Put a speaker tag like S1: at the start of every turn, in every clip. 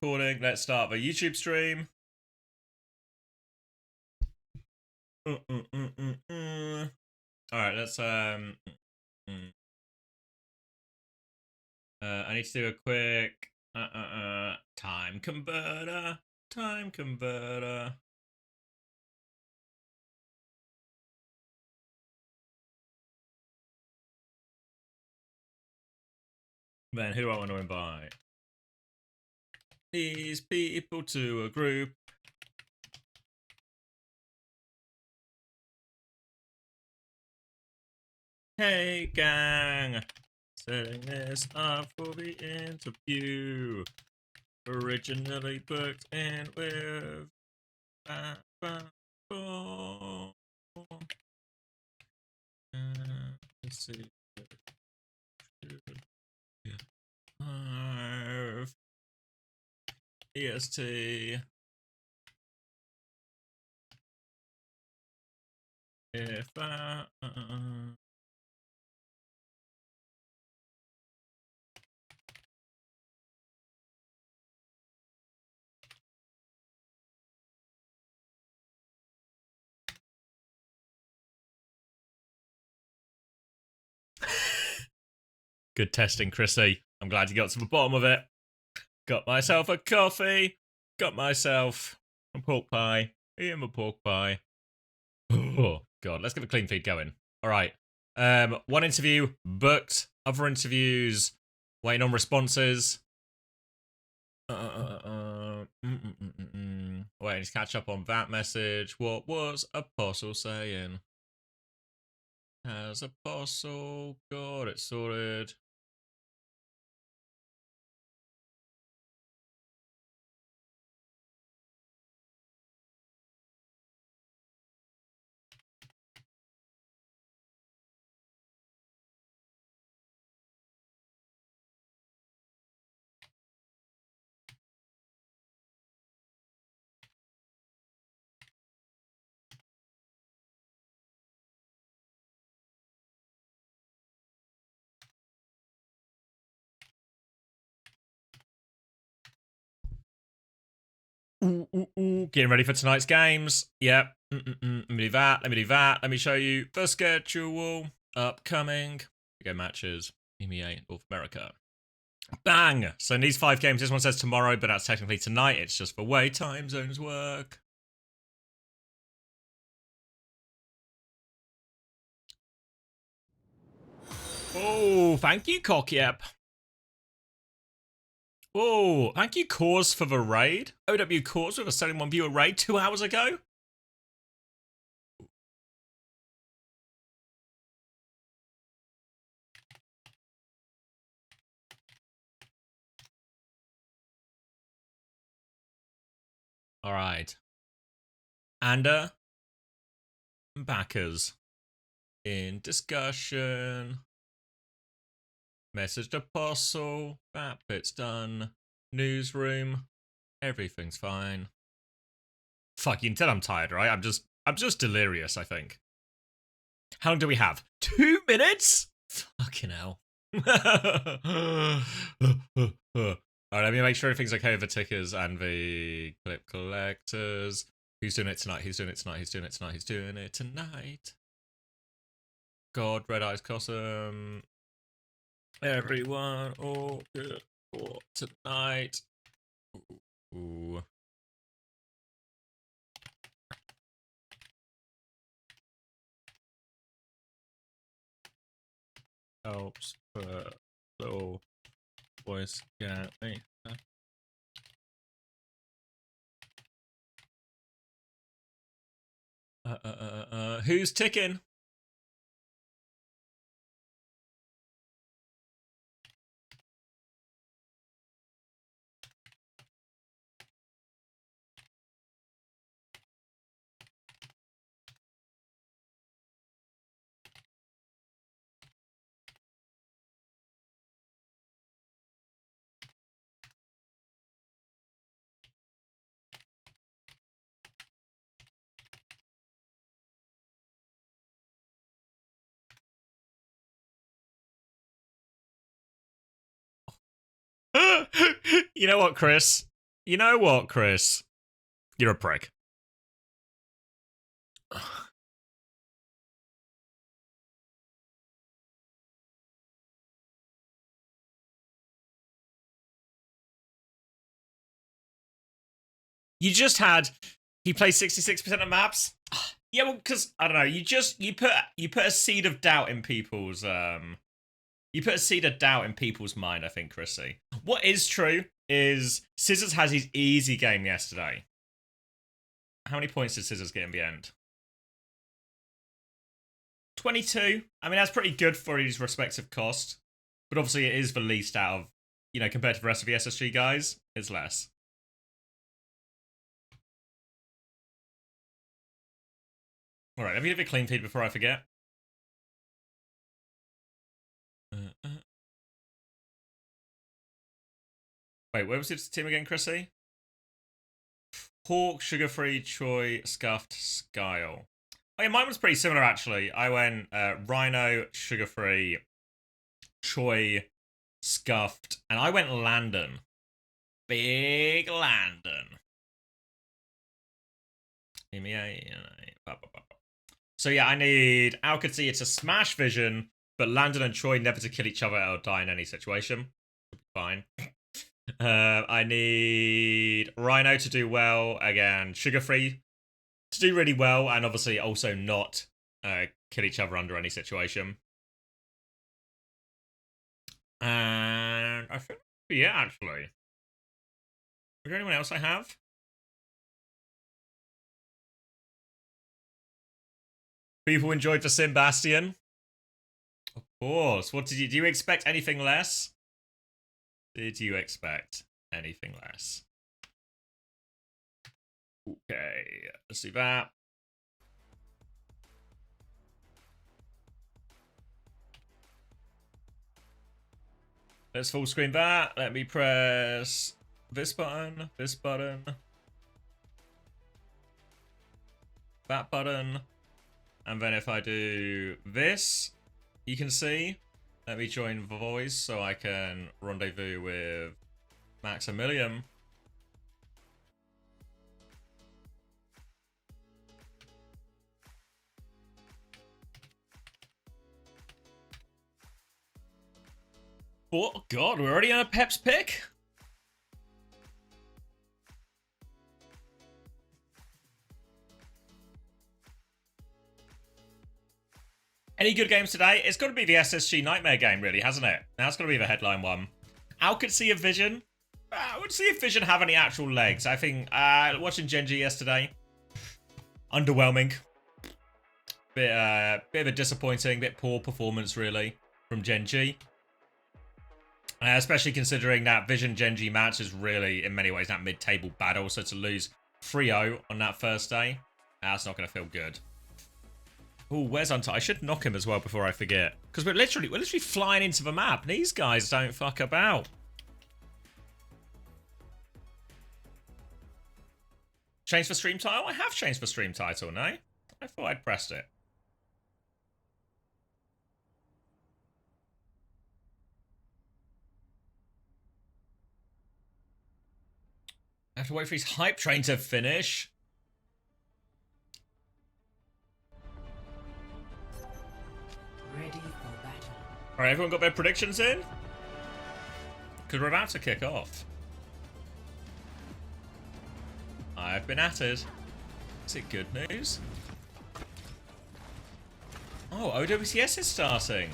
S1: Recording. Let's start the YouTube stream. All right, let's I need to do a quick time converter. Time converter. Then who do I want to invite? These people to a group. Hey gang, setting this up for the interview. Originally booked in with let's see. EST. If Good testing, Chrissy. I'm glad you got to the bottom of it. Got myself a coffee. Got myself a pork pie. Eating a pork pie. Oh, God. Let's get the clean feed going. All right. One interview booked. Other interviews waiting on responses. Waiting to catch up on that message. What was Apostle saying? Has Apostle got it sorted? Getting ready for tonight's games. Yep. Let me do that. Let me do that. Let me show you the schedule. Upcoming. We go matches. EMEA North America. Bang! So in these 5 games, this one says tomorrow, but that's technically tonight. It's just the way time zones work. Oh, thank you, Cockyep. Oh, thank you, Cause, for the raid. OWCS with a 71 viewer raid 2 hours ago. All right. And backers in discussion. Messaged Apostle. That bit's done. Newsroom. Everything's fine. Fuck, you can tell I'm tired, right? I'm just delirious, I think. How long do we have? 2 minutes? Fucking hell. Alright, let me make sure everything's okay with the tickers and the clip collectors. Who's doing it tonight? Who's doing it tonight? Who's doing it tonight? Who's doing it tonight? God, Red Eyes Cossum. Everyone, all good for tonight. Ooh. Helps for little voice get me. Who's ticking? You know what, Chris? You know what, Chris? You're a prick. You just had he plays 66% of maps. Yeah, well, because I don't know. You put a seed of doubt in people's You put a seed of doubt in people's mind, I think, Chrissy. What is true is Scissors has his easy game yesterday. How many points did Scissors get in the end? 22. I mean, that's pretty good for his respective cost. But obviously it is the least out of, you know, compared to the rest of the SSG guys, it's less. Alright, let me give it a clean feed before I forget. Wait, where was his team again, Chrissy? Hawk, Sugar-Free, Choi, Scuffed, Skyle. Oh yeah, mine was pretty similar actually. I went Rhino, Sugar-Free, Choi, Scuffed, and I went Landon. Big Landon. So yeah, I need Alcatia to smash Vision, but Landon and Choi never to kill each other or die in any situation. Fine. I need Rhino to do well. Again, Sugar-Free to do really well, and obviously also not kill each other under any situation. And I think, yeah, actually. Is there anyone else I have? People enjoyed the Sim Bastion. Of course. What did you do? You expect anything less? Did you expect anything less? Okay, let's do that. Let's full screen that. Let me press this button, that button. And then if I do this, you can see. Let me join voice so I can rendezvous with Maximilian. Oh god, we're already on a Peps pick? Any good games today? It's got to be the SSG Nightmare game, really, hasn't it? That's got to be the headline one. Alcatia Vision. I would see if Vision have any actual legs. I think, watching Genji yesterday, underwhelming. Bit of a disappointing, bit poor performance, really, from Genji. Especially considering that Vision Genji match is really, in many ways, that mid-table battle. So to lose 3-0 on that first day, that's not going to feel good. Oh, where's Untied? I should knock him as well before I forget. Because we're literally flying into the map. These guys don't fuck about. Change for stream title? I have changed for stream title, no? I thought I'd pressed it. I have to wait for his hype train to finish.
S2: Ready for battle.
S1: Alright, everyone got their predictions in? Because we're about to kick off. I've been at it. Is it good news? Oh, OWCS is starting.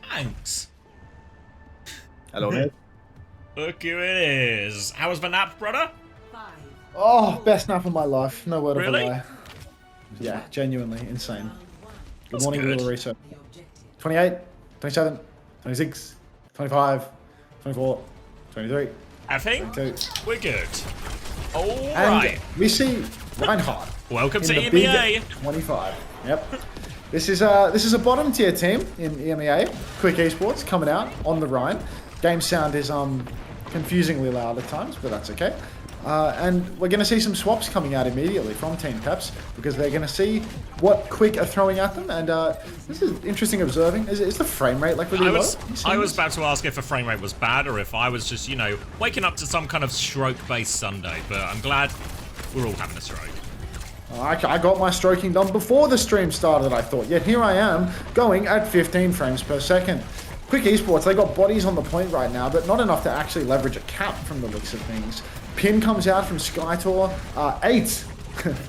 S1: Thanks.
S3: Hello, mate.
S1: Look who it is. How was the nap, brother?
S3: Oh, best nap of my life. No word
S1: Really?
S3: of a lie. Yeah, genuinely insane. Good
S1: That's
S3: morning,
S1: good.
S3: little research. 28, 27, 26, 25, 24, 23,
S1: I think
S3: 22.
S1: we're good.
S3: And
S1: Alright.
S3: we see Reinhardt
S1: Welcome to
S3: in the
S1: EMEA.
S3: big 25. Yep. This is a bottom tier team in EMEA. Quick Esports coming out on the Rhine. Game sound is confusingly loud at times, but that's okay. And we're going to see some swaps coming out immediately from Team Peps because they're going to see what Quick are throwing at them. And this is interesting observing. Is the frame rate like really low?
S1: I was about to ask if the frame rate was bad or if I was just, you know, waking up to some kind of stroke-based Sunday. But I'm glad we're all having a stroke.
S3: I got my stroking done before the stream started, I thought. Yet here I am going at 15 frames per second. Quick Esports, they got bodies on the point right now, but not enough to actually leverage a cap from the looks of things. Pin comes out from Skytor. 8.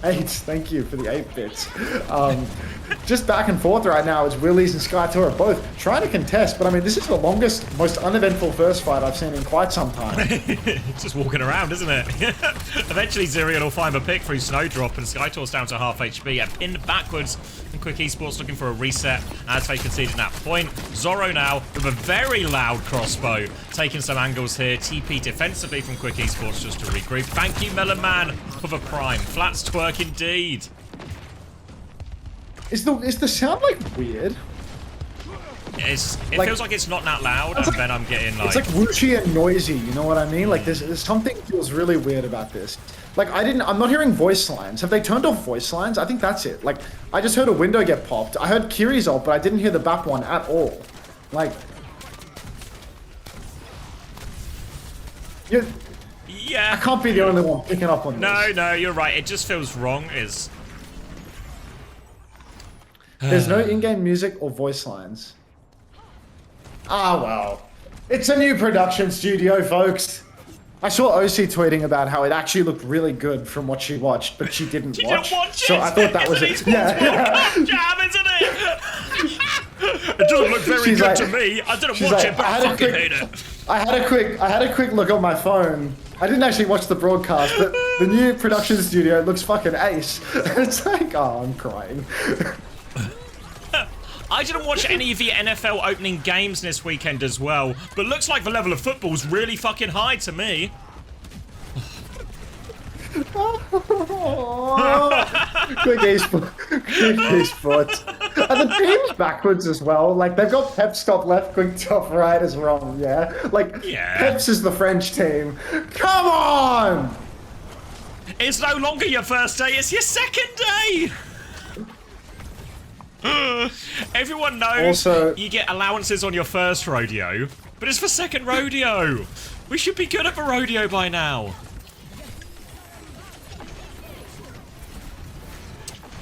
S3: 8, thank you for the 8 bits. Just back and forth right now as Willies and Skytor are both trying to contest, but I mean, this is the longest, most uneventful first fight I've seen in quite some time.
S1: Just walking around, isn't it? Eventually, Zerion will find a pick through Snowdrop, and Skytor's down to half HP, and pinned backwards. And Quick Esports looking for a reset as they conceded that point. Zorro now with a very loud crossbow, taking some angles here. TP defensively from Quick Esports just to regroup. Thank you, Melon Man, for the prime. Flats twerk indeed.
S3: Is the sound like weird?
S1: It
S3: like,
S1: feels like it's not that loud, and then I'm getting like...
S3: It's like whooshy and noisy, you know what I mean? Like there's something feels really weird about this. Like I'm not hearing voice lines. Have they turned off voice lines? I think that's it. Like I just heard a window get popped. I heard Kiri's ult, but I didn't hear the back one at all. Like...
S1: Yeah.
S3: I can't be the only one picking up on this.
S1: No, you're right. It just feels wrong.
S3: There's no in-game music or voice lines. Ah, well. It's a new production studio, folks. I saw OC tweeting about how it actually looked really good from what she watched, but she didn't watch.
S1: So
S3: I thought that was it. Yeah.
S1: Jam, isn't it? It doesn't look very good to me. I didn't watch it, but I fucking hate it.
S3: I had a quick look on my phone. I didn't actually watch the broadcast, but the new production studio looks fucking ace. It's like, oh, I'm crying.
S1: I didn't watch any of the NFL opening games this weekend as well, but looks like the level of football's really fucking high to me.
S3: Quick Esports. And the team's backwards as well. Like, they've got Peps top left, Quick top right as well, yeah? Like, yeah. Peps is the French team. Come on!
S1: It's no longer your first day, it's your second day! Everyone knows also, you get allowances on your first rodeo, but it's for second rodeo. We should be good at the rodeo by now.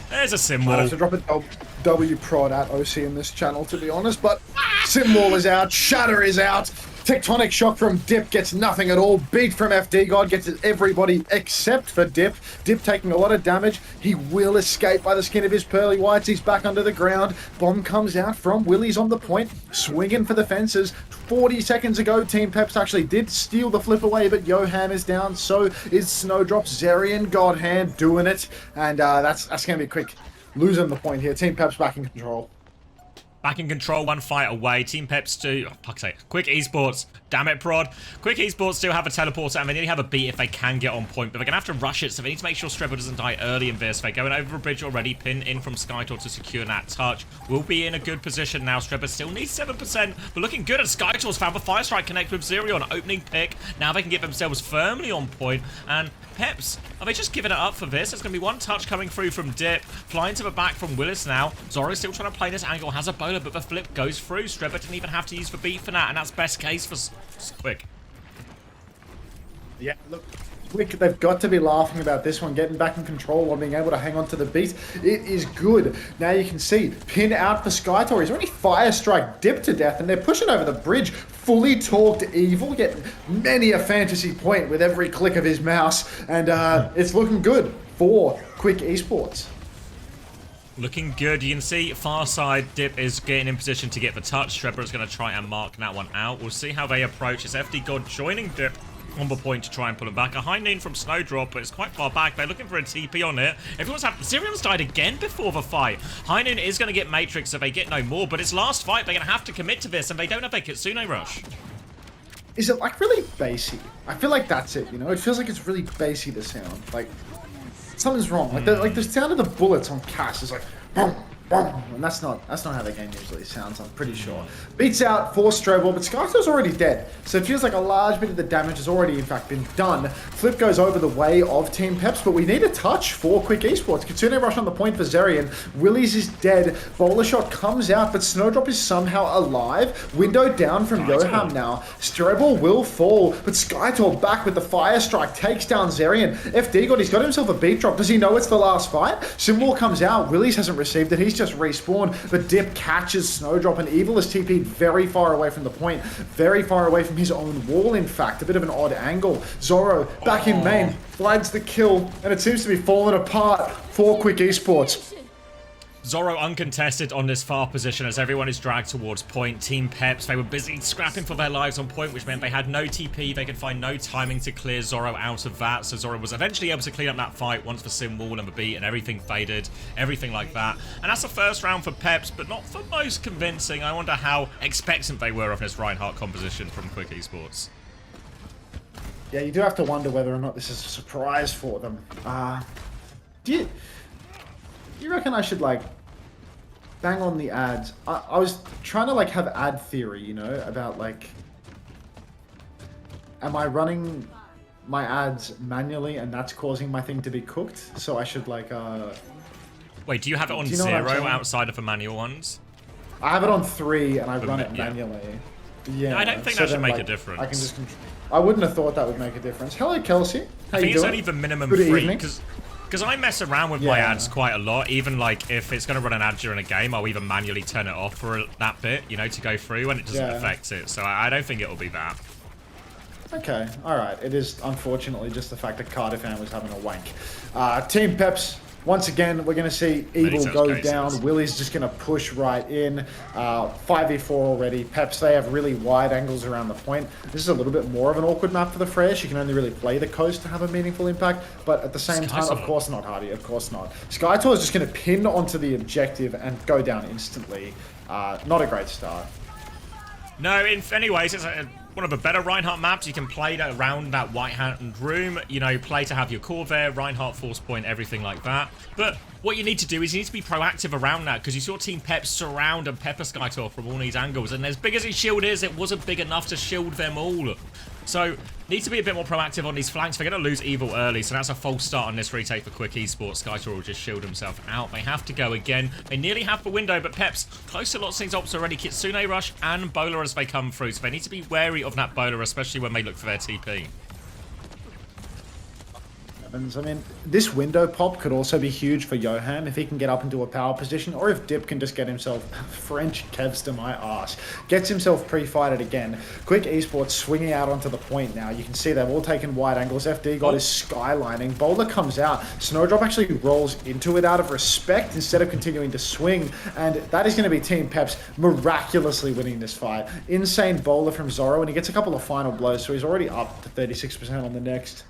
S1: There's a Simwall.
S3: I have to drop a W prod at OC in this channel, to be honest, but Simwall is out, Shatter is out, Tectonic Shock from Dip gets nothing at all, Big from FD God gets everybody except for Dip. Dip taking a lot of damage, he will escape by the skin of his pearly whites, he's back under the ground, bomb comes out from Willies on the point, swinging for the fences. 40 seconds ago, Team Peps actually did steal the flip away, but Johan is down, so is Snowdrop. Zerion, Godhand doing it, and that's going to be quick. Losing the point here. Team Peps back in control.
S1: Back in control, one fight away. Team Peps to, fuck's sake, Quick Esports. Damn it, Prod. Quick Esports still have a teleporter, and they nearly have a beat if they can get on point, but they're going to have to rush it, so they need to make sure Strebel doesn't die early in this. They're going over a bridge already, pin in from Skytor to secure that touch. We'll be in a good position now. Strebel still needs 7%, but looking good, and Skytor's found the Fire Strike connect with Zerion. Opening pick. Now they can get themselves firmly on point, and Peps, are they just giving it up for this? There's going to be one touch coming through from Dip. Flying to the back from Willis now. Zorro's still trying to play this angle. Has a bowler, but the flip goes through. Strebber didn't even have to use the beat for that, and that's best case for Quick.
S3: Yeah, look, Quick, they've got to be laughing about this one, getting back in control or being able to hang on to the beat. It is good. Now you can see, pin out for Skytor. He's already Fire Strike Dip to death, and they're pushing over the bridge. Fully talked evil, getting many a fantasy point with every click of his mouse, and it's looking good for Quick Esports.
S1: Looking good. You can see far side Dip is getting in position to get the touch. Strebber is going to try and mark that one out. We'll see how they approach. It's FD God joining Dip on the point to try and pull him back. A high noon from Snowdrop, but it's quite far back. They're looking for a TP on it. Zerion's died again before the fight. High noon is going to get Matrix if they get no more, but it's last fight. They're going to have to commit to this, and they don't have a Kitsune rush.
S3: Is it like really bassy? I feel like that's it, you know? It feels like it's really bassy to sound. Like, something's wrong. Like the sound of the bullets on Cass is like, boom, boom, and that's not how the game usually sounds, I'm pretty sure. Beats out for Strobel, but Skytor's already dead, so it feels like a large bit of the damage has already in fact been done. Flip goes over the way of Team Peps, but we need a touch for Quick Esports. Kitsune rush on the point for Zerion. Willies is dead. Bowler shot comes out, but Snowdrop is somehow alive. Window down from Yoham now. Strobel will fall, but Skytor back with the fire strike, takes down Zerion. FD God, he's got himself a beat drop. Does he know it's the last fight? Symbol comes out. Willies hasn't received it. He's just respawned, but Dip catches Snowdrop, and Evil is TP'd very far away from the point, very far away from his own wall, in fact. A bit of an odd angle. Zoro back in main, flags the kill, and it seems to be falling apart for Quick Esports.
S1: Zoro uncontested on this far position as everyone is dragged towards point. Team Peps, they were busy scrapping for their lives on point, which meant they had no TP. They could find no timing to clear Zoro out of that. So Zoro was eventually able to clean up that fight once the sim wall and the beat and everything faded, everything like that. And that's the first round for Peps, but not the most convincing. I wonder how expectant they were of this Reinhardt composition from Quick Esports.
S3: Yeah, you do have to wonder whether or not this is a surprise for them. Do you reckon I should, like, bang on the ads? I was trying to, like, have ad theory, you know, about, like, am I running my ads manually and that's causing my thing to be cooked? So I should, like,
S1: Wait, do you have it on
S3: you know
S1: 0 outside of the manual ones?
S3: I have it on 3 and I run it manually. Yeah.
S1: No, I don't think
S3: so
S1: that should
S3: then,
S1: make
S3: like,
S1: a difference.
S3: I can just I wouldn't have thought that would make a difference. Hello, Kelsey. How
S1: I think
S3: you
S1: it's
S3: doing?
S1: only the minimum
S3: Good
S1: 3,
S3: evening.
S1: because I mess around with my ads quite a lot. Even like if it's going to run an ad during a game, I'll even manually turn it off for that bit, you know, to go through, and it doesn't affect it. So I don't think it'll be that.
S3: Okay, alright. It is unfortunately just the fact that Cardiff fan was having a wank. Team Peps, once again, we're going to see Evil go down. Willie's just going to push right in. 5v4 already. Peps, they have really wide angles around the point. This is a little bit more of an awkward map for the Fresh. You can only really play the coast to have a meaningful impact, but at the same time, of course not, Hardy. Of course not. Skytor is just going to pin onto the objective and go down instantly. Not a great start.
S1: No, in any ways, it's one of the better Reinhardt maps. You can play around that white-hand room, you know, play to have your core there, Reinhardt force point, everything like that. But what you need to do is you need to be proactive around that, because you saw Team Peps surround and pepper Skytor from all these angles, and as big as his shield is, it wasn't big enough to shield them all. So, need to be a bit more proactive on these flanks. They're going to lose Evil early, so that's a false start on this retake for Quick Esports. Skytor will just shield himself out. They have to go again. They nearly have the window, but Peps close to lots of things ops already. Kitsune rush and Bowler as they come through, so they need to be wary of that Bowler, especially when they look for their TP.
S3: I mean, this window pop could also be huge for Johan if he can get up into a power position, or if Dip can just get himself French kevs to my ass. Gets himself pre-fighted again. Quick Esports swinging out onto the point now. You can see they've all taken wide angles. FD God is skylining. Boulder comes out. Snowdrop actually rolls into it out of respect instead of continuing to swing, and that is going to be Team Peps miraculously winning this fight. Insane bowler from Zoro, and he gets a couple of final blows, so he's already up to 36% on the next.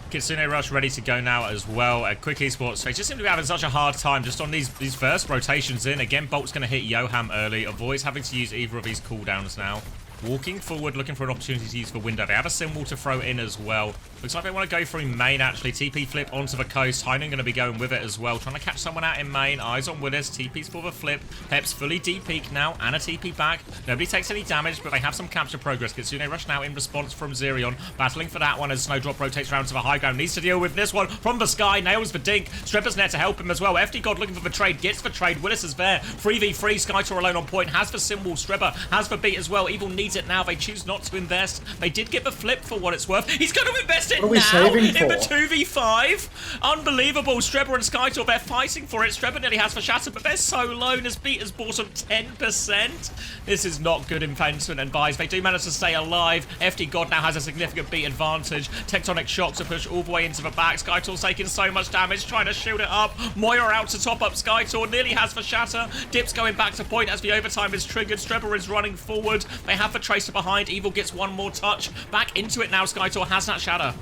S1: Kitsune Rush ready to go now as well at Quick Esports. They just seem to be having such a hard time just on these first rotations in. Again, Bolt's going to hit Yoham early. Avoids having to use either of these cooldowns now. Walking forward, looking for an opportunity to use the window. They have a symbol to throw in as well. Looks like they want to go through main, actually. TP flip onto the coast. Heinen going to be going with it as well. Trying to catch someone out in main. Eyes on Willis. TP's for the flip. Peps fully deep peek now. And a TP back. Nobody takes any damage, but they have some capture progress. Kitsune Rush now in response from Zerion. Battling for that one as Snowdrop rotates around to the high ground. Needs to deal with this one from the sky. Nails the dink. Strepper's there to help him as well. FD God looking for the trade. Gets the trade. Willis is there. 3v3. Skytor alone on point. Has the symbol. Strepper has the beat as well. Evil needs it now. They choose not to invest. They did get the flip for what it's worth. He's going to invest it now in the 2v5. Unbelievable. Strebber and Skytor, they're fighting for it. Strebber nearly has for shatter, but they're so low. This beat has bought them 10%. This is not good investment and buys. They do manage to stay alive. FD God now has a significant beat advantage. Tectonic shocks are pushed all the way into the back. Skytor's taking so much damage, trying to shield it up. Moira out to top up Skytor. Nearly has for shatter. Dip's going back to point as the overtime is triggered. Strebber is running forward. They have the tracer behind. Evil gets one more touch. Back into it now. Skytor has that shatter.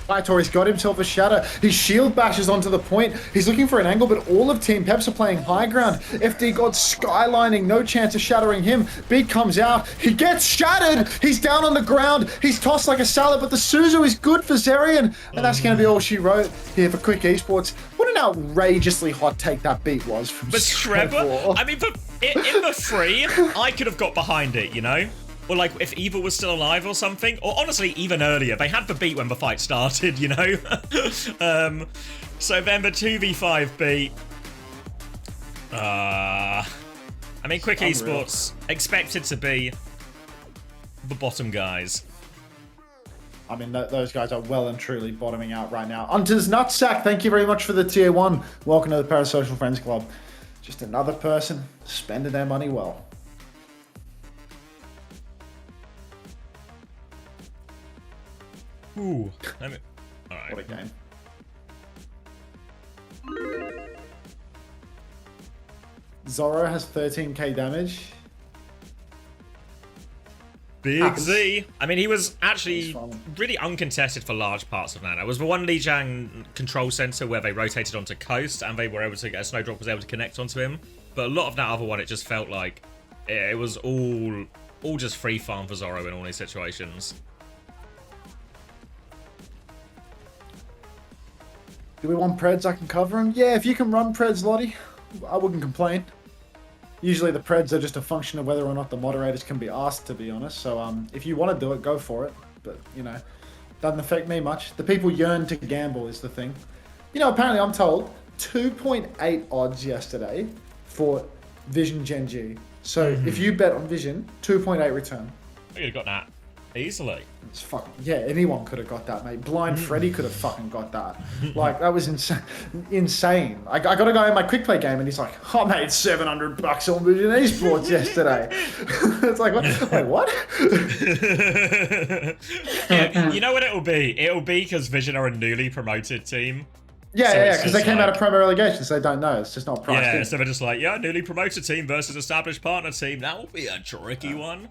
S3: Skytor, he's got himself a shatter. His shield bashes onto the point. He's looking for an angle, but all of Team Peps are playing high ground. FD God skylining, no chance of shattering him. Beat comes out. He gets shattered. He's down on the ground. He's tossed like a salad, but the Suzu is good for Zerion. And that's going to be all she wrote here for Quick Esports. What an outrageously hot take that beat was from
S1: But Trevor, I mean, in the free, I could have got behind it, you know? Or like if Evil was still alive or something. Or honestly, even earlier. They had the beat when the fight started, you know? So then the 2v5 beat. I mean, Quick Esports expected to be the bottom guys.
S3: I mean, those guys are well and truly bottoming out right now. Hunter's Nutsack, thank you very much for the tier 1. Welcome to the Parasocial Friends Club. Just another person spending their money well.
S1: Ooh. All right.
S3: What a game. Zorro has 13k damage.
S1: Big Z. I mean, he was actually really uncontested for large parts of that. It was the one Lijiang control center where they rotated onto coast and they were able to get a Snowdrop was able to connect onto him. But a lot of that other one, it just felt like it was all just free farm for Zorro in all these situations.
S3: Do we want Preds? I can cover him. Yeah, if you can run Preds, Lottie, I wouldn't complain. Usually the Preds are just a function of whether or not the moderators can be asked, to be honest. So if you want to do it, go for it. But, you know, doesn't affect me much. The people yearn to gamble is the thing. You know, apparently I'm told 2.8 odds yesterday for Vision Gen G. So if you bet on Vision, 2.8 return.
S1: I could have got that easily.
S3: It's fucking, yeah, anyone could have got that, mate. Blind Freddy could have fucking got that. Like, that was insane. I got a guy in my quick play game and he's like, I made $700 on Vision Esports yesterday. It's like, what? Wait, what?
S1: Yeah, you know what it'll be? It'll be because Vision are a newly promoted team.
S3: Yeah, because they came out of promo relegation, so they don't know. It's just not priced in.
S1: Yeah, so they're just like, yeah, newly promoted team versus established partner team. That will be a tricky one.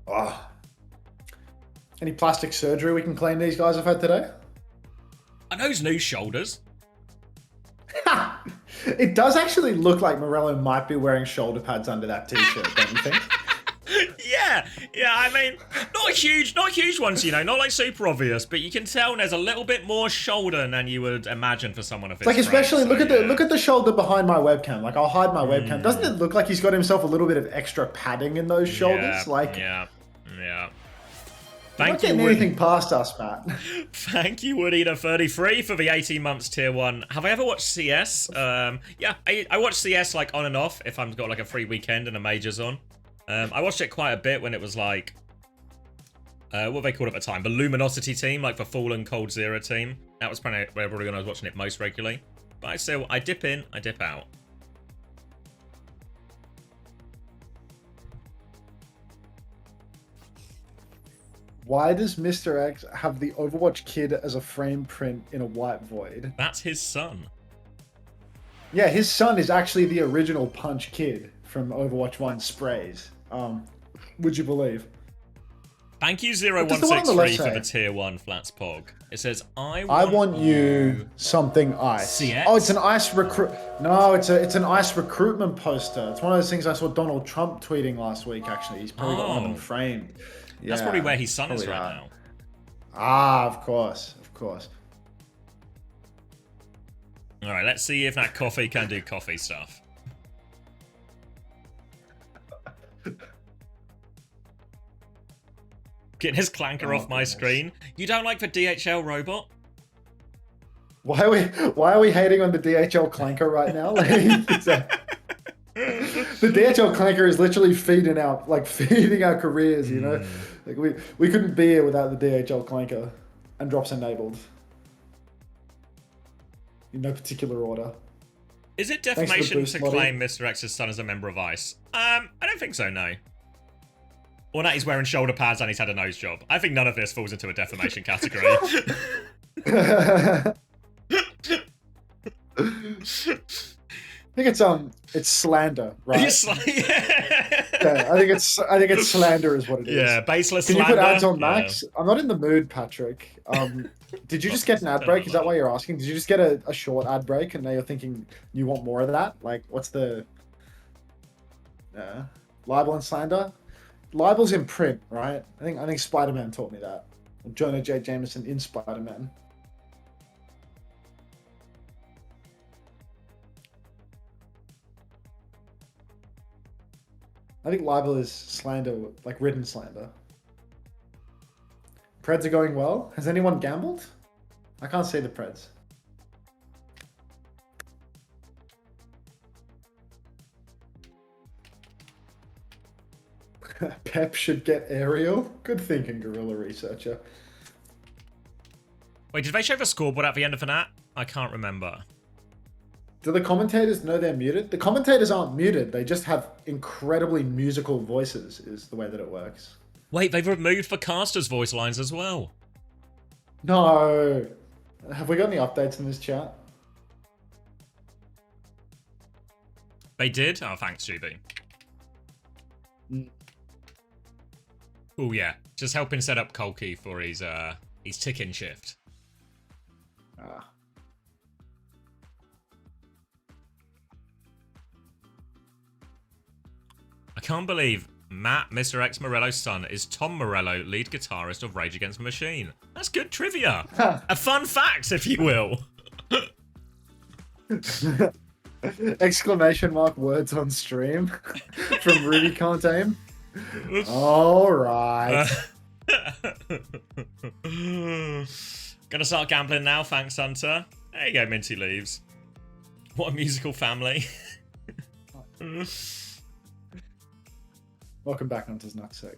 S3: Oh. Any plastic surgery we can claim these guys have had today?
S1: Are those new shoulders?
S3: It does actually look like Morello might be wearing shoulder pads under that t-shirt, don't you think?
S1: Yeah, I mean, not huge ones, you know, not like super obvious, but you can tell there's a little bit more shoulder than you would imagine for someone of his
S3: like, especially
S1: frame,
S3: look at the shoulder behind my webcam. Like, I'll hide my webcam. Doesn't it look like he's got himself a little bit of extra padding in those shoulders?
S1: Yeah.
S3: You're not getting anything past us, Matt.
S1: Thank you, Woodina33 for the 18 months tier 1. Have I ever watched CS? Yeah, I watch CS like on and off if I've got like a free weekend and a major's on. I watched it quite a bit when it was like, what they called at the time? The Luminosity team, like the Fallen Cold Zero team. That was probably when I was watching it most regularly. But I dip in, I dip out.
S3: Why does Mr. X have the Overwatch kid as a frame print in a white void?
S1: That's his son.
S3: Yeah, his son is actually the original Punch kid from Overwatch 1 Sprays. Would you believe?
S1: Thank you, 0163, for the tier 1 Flats Pog. It says, I want
S3: you something ice.
S1: CX?
S3: Oh, it's an ice recruit. No, it's an ice recruitment poster. It's one of those things I saw Donald Trump tweeting last week, actually. He's probably got one of them framed. Yeah,
S1: that's probably where his son is right now.
S3: Ah, of course.
S1: All right, let's see if that coffee can do coffee stuff. Getting his clanker off my screen. You don't like the DHL robot?
S3: Why are we hating on the DHL clanker right now? The DHL clanker is literally feeding our careers, you know? Like we couldn't be here without the DHL clanker and drops enabled. In no particular order.
S1: Is it defamation to claim Mr. X's son as a member of ICE? I don't think so, no. Or that he's wearing shoulder pads and he's had a nose job. I think none of this falls into a defamation category.
S3: I think it's slander, right?
S1: Yeah,
S3: I think it's slander is what it is.
S1: Yeah, baseless
S3: Can
S1: slander.
S3: you put ads on Max? Yeah. I'm not in the mood, Patrick. Did you just get an ad break? Is that why you're asking? Did you just get a short ad break and now you're thinking you want more of that? Like, what's the libel and slander? libel's in print, right? I think Spider-Man taught me that. Jonah J. Jameson in Spider-Man. I think libel is slander, like written slander. Preds are going well. Has anyone gambled? I can't see the Preds. Pep should get aerial. Good thinking, Guerrilla Researcher.
S1: Wait, did they show the scoreboard at the end of that? I can't remember.
S3: Do the commentators know they're muted? The commentators aren't muted. They just have incredibly musical voices, is the way that it works.
S1: Wait, they've removed the casters' voice lines as well.
S3: No. Have we got any updates in this chat?
S1: They did? Oh, thanks, GB. Oh, yeah. Just helping set up Kolki for his tick-in shift.
S3: Ah.
S1: I can't believe Matt, Mr. X Morello's son, is Tom Morello, lead guitarist of Rage Against the Machine. That's good trivia. A fun fact, if you will.
S3: Exclamation mark words on stream from Ruby Can't Aim. All right.
S1: Gonna start gambling now, thanks, Hunter. There you go, Minty Leaves. What a musical family.
S3: Welcome back, Hunter's Nutsack.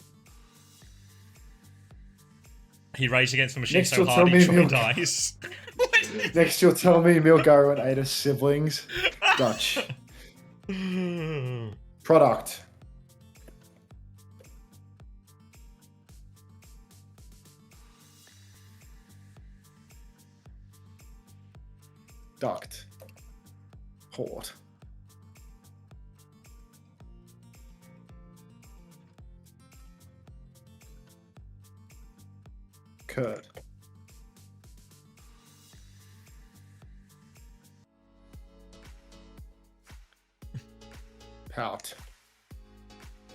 S1: He raged against the machine
S3: Next
S1: so
S3: you'll
S1: hard
S3: tell
S1: he
S3: me
S1: joined
S3: Milk.
S1: ice.
S3: Next, you'll tell me Milgaro and Ada's siblings. Dutch. Product. Duct. Port. Curd. Pout.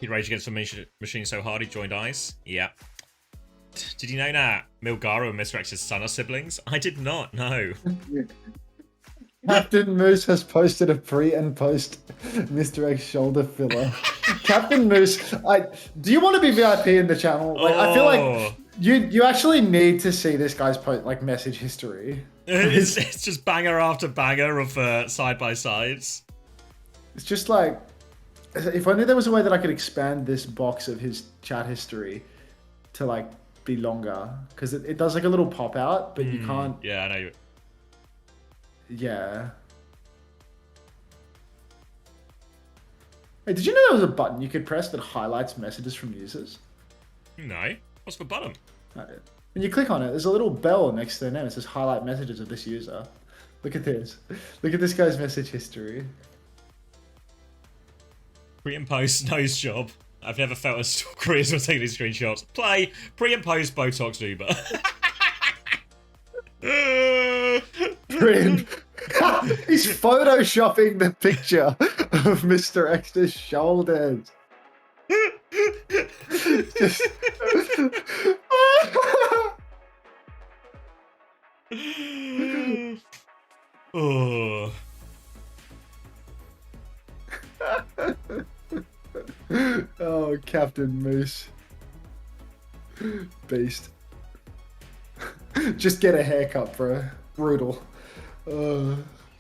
S1: He raged against the machine so hard he joined ice. Yeah. Did you know that Milgaro and Mr. X's son are siblings? I did not know.
S3: Captain Moose has posted a pre and post Mr. X shoulder filler. Captain Moose, do you want to be VIP in the channel? Like, I feel like you actually need to see this guy's message history.
S1: It's just banger after banger of side by sides.
S3: It's just like, if only there was a way that I could expand this box of his chat history to like be longer, because it does like a little pop out, but you can't.
S1: Yeah, I know.
S3: Yeah. Hey, did you know there was a button you could press that highlights messages from users?
S1: No. What's the bottom?
S3: When you click on it, there's a little bell next to their name. It says highlight messages of this user. Look at this. Look at this guy's message history.
S1: Pre and post nose job. I've never felt as careers were taking these screenshots. Play pre and post Botox Uber.
S3: He's photoshopping the picture of Mr. X's shoulders. Just...
S1: Oh.
S3: Oh, Captain Moose. Beast. Just get a haircut, bro. Brutal.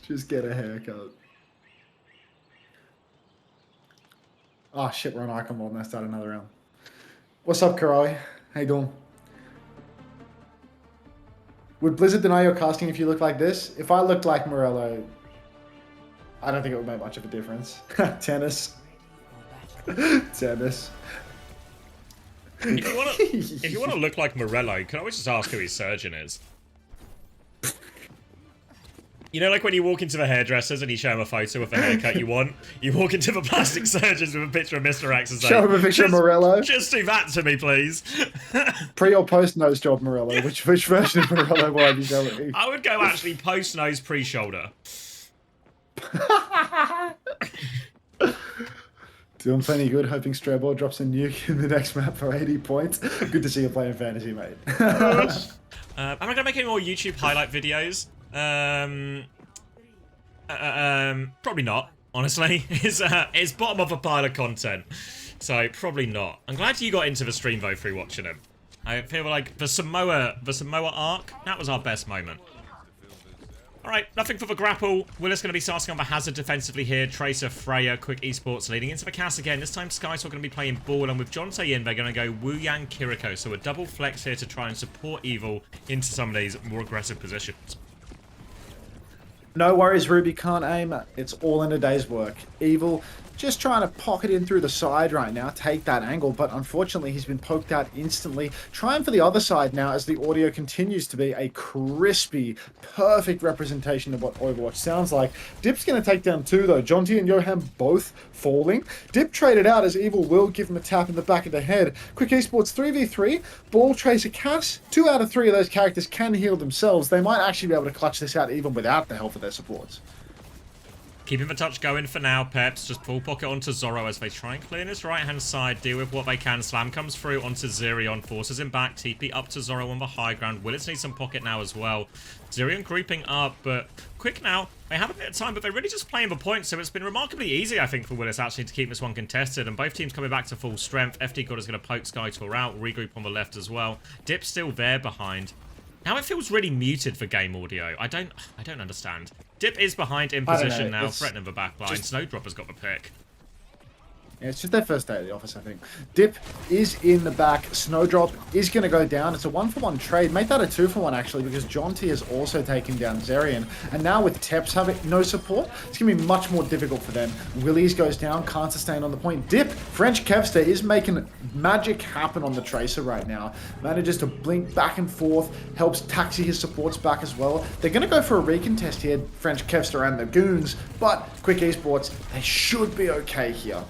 S3: Just get a haircut. Oh shit, we're on Icon World and I start another round. What's up, Karai? How you doing? Would Blizzard deny your casting if you look like this? If I looked like Morello, I don't think it would make much of a difference. Tennis. Tennis.
S1: If you want to look like Morello, you can always just ask who his surgeon is. You know, like when you walk into the hairdressers and you show him a photo of the haircut you want, you walk into the plastic surgeons with a picture of Mr. X and say,
S3: show him a picture of Morello.
S1: Just do that to me, please.
S3: Pre or post nose job Morello? Which version of Morello will I be going?
S1: I would go actually post nose, pre shoulder.
S3: Doing plenty good, hoping Strebor drops a nuke in the next map for 80 points. Good to see you playing fantasy, mate.
S1: I'm not going to make any more YouTube highlight videos. Probably not, honestly. It's bottom of a pile of content. So, probably not. I'm glad you got into the stream, though, through watching him. I feel like the Samoa arc, that was our best moment. Alright, nothing for the grapple. Willis going to be starting on the hazard defensively here. Tracer, Freya, Quick Esports leading into the cast again. This time Skytor going to be playing ball, and with Jonte in, they're going to go Wu Yang Kiriko. So a double flex here to try and support Evil into some of these more aggressive positions.
S3: No worries, Ruby can't aim. It's all in a day's work. Evil just trying to pocket in through the side right now, take that angle, but unfortunately he's been poked out instantly. Trying for the other side now as the audio continues to be a crispy, perfect representation of what Overwatch sounds like. Dip's going to take down two though. Jonty and Johan both falling. Dip traded out as Evil will give him a tap in the back of the head. Quick Esports 3v3, Ball, Tracer, Cass. 2 out of 3 of those characters can heal themselves. They might actually be able to clutch this out even without the help of their supports.
S1: Keeping the touch going for now, Peps. Just full pocket onto Zorro as they try and clear this right-hand side, deal with what they can. Slam comes through onto Zirion, forces him back. TP up to Zorro on the high ground. Willis needs some pocket now as well. Zirion creeping up, but Quick now. They have a bit of time, but they're really just playing the point, so it's been remarkably easy, I think, for Willis actually to keep this one contested, and both teams coming back to full strength. FD God is going to poke Skytor out, regroup on the left as well. Dip's still there behind. Now it feels really muted for game audio. I don't understand. Dip is behind in position now, threatening the back line. Snowdropper's got the pick.
S3: Yeah, it's just their first day at the office, I think. Dip is in the back. Snowdrop is going to go down. It's a 1-for-1 trade. Make that a 2-for-1, actually, because Jonty has also taken down Zerion. And now with Teps having no support, it's going to be much more difficult for them. Willies goes down, can't sustain on the point. Dip, French Kevster, is making magic happen on the Tracer right now. Manages to blink back and forth, helps taxi his supports back as well. They're going to go for a recontest here, French Kevster and the Goons, but Quick Esports, they should be okay here.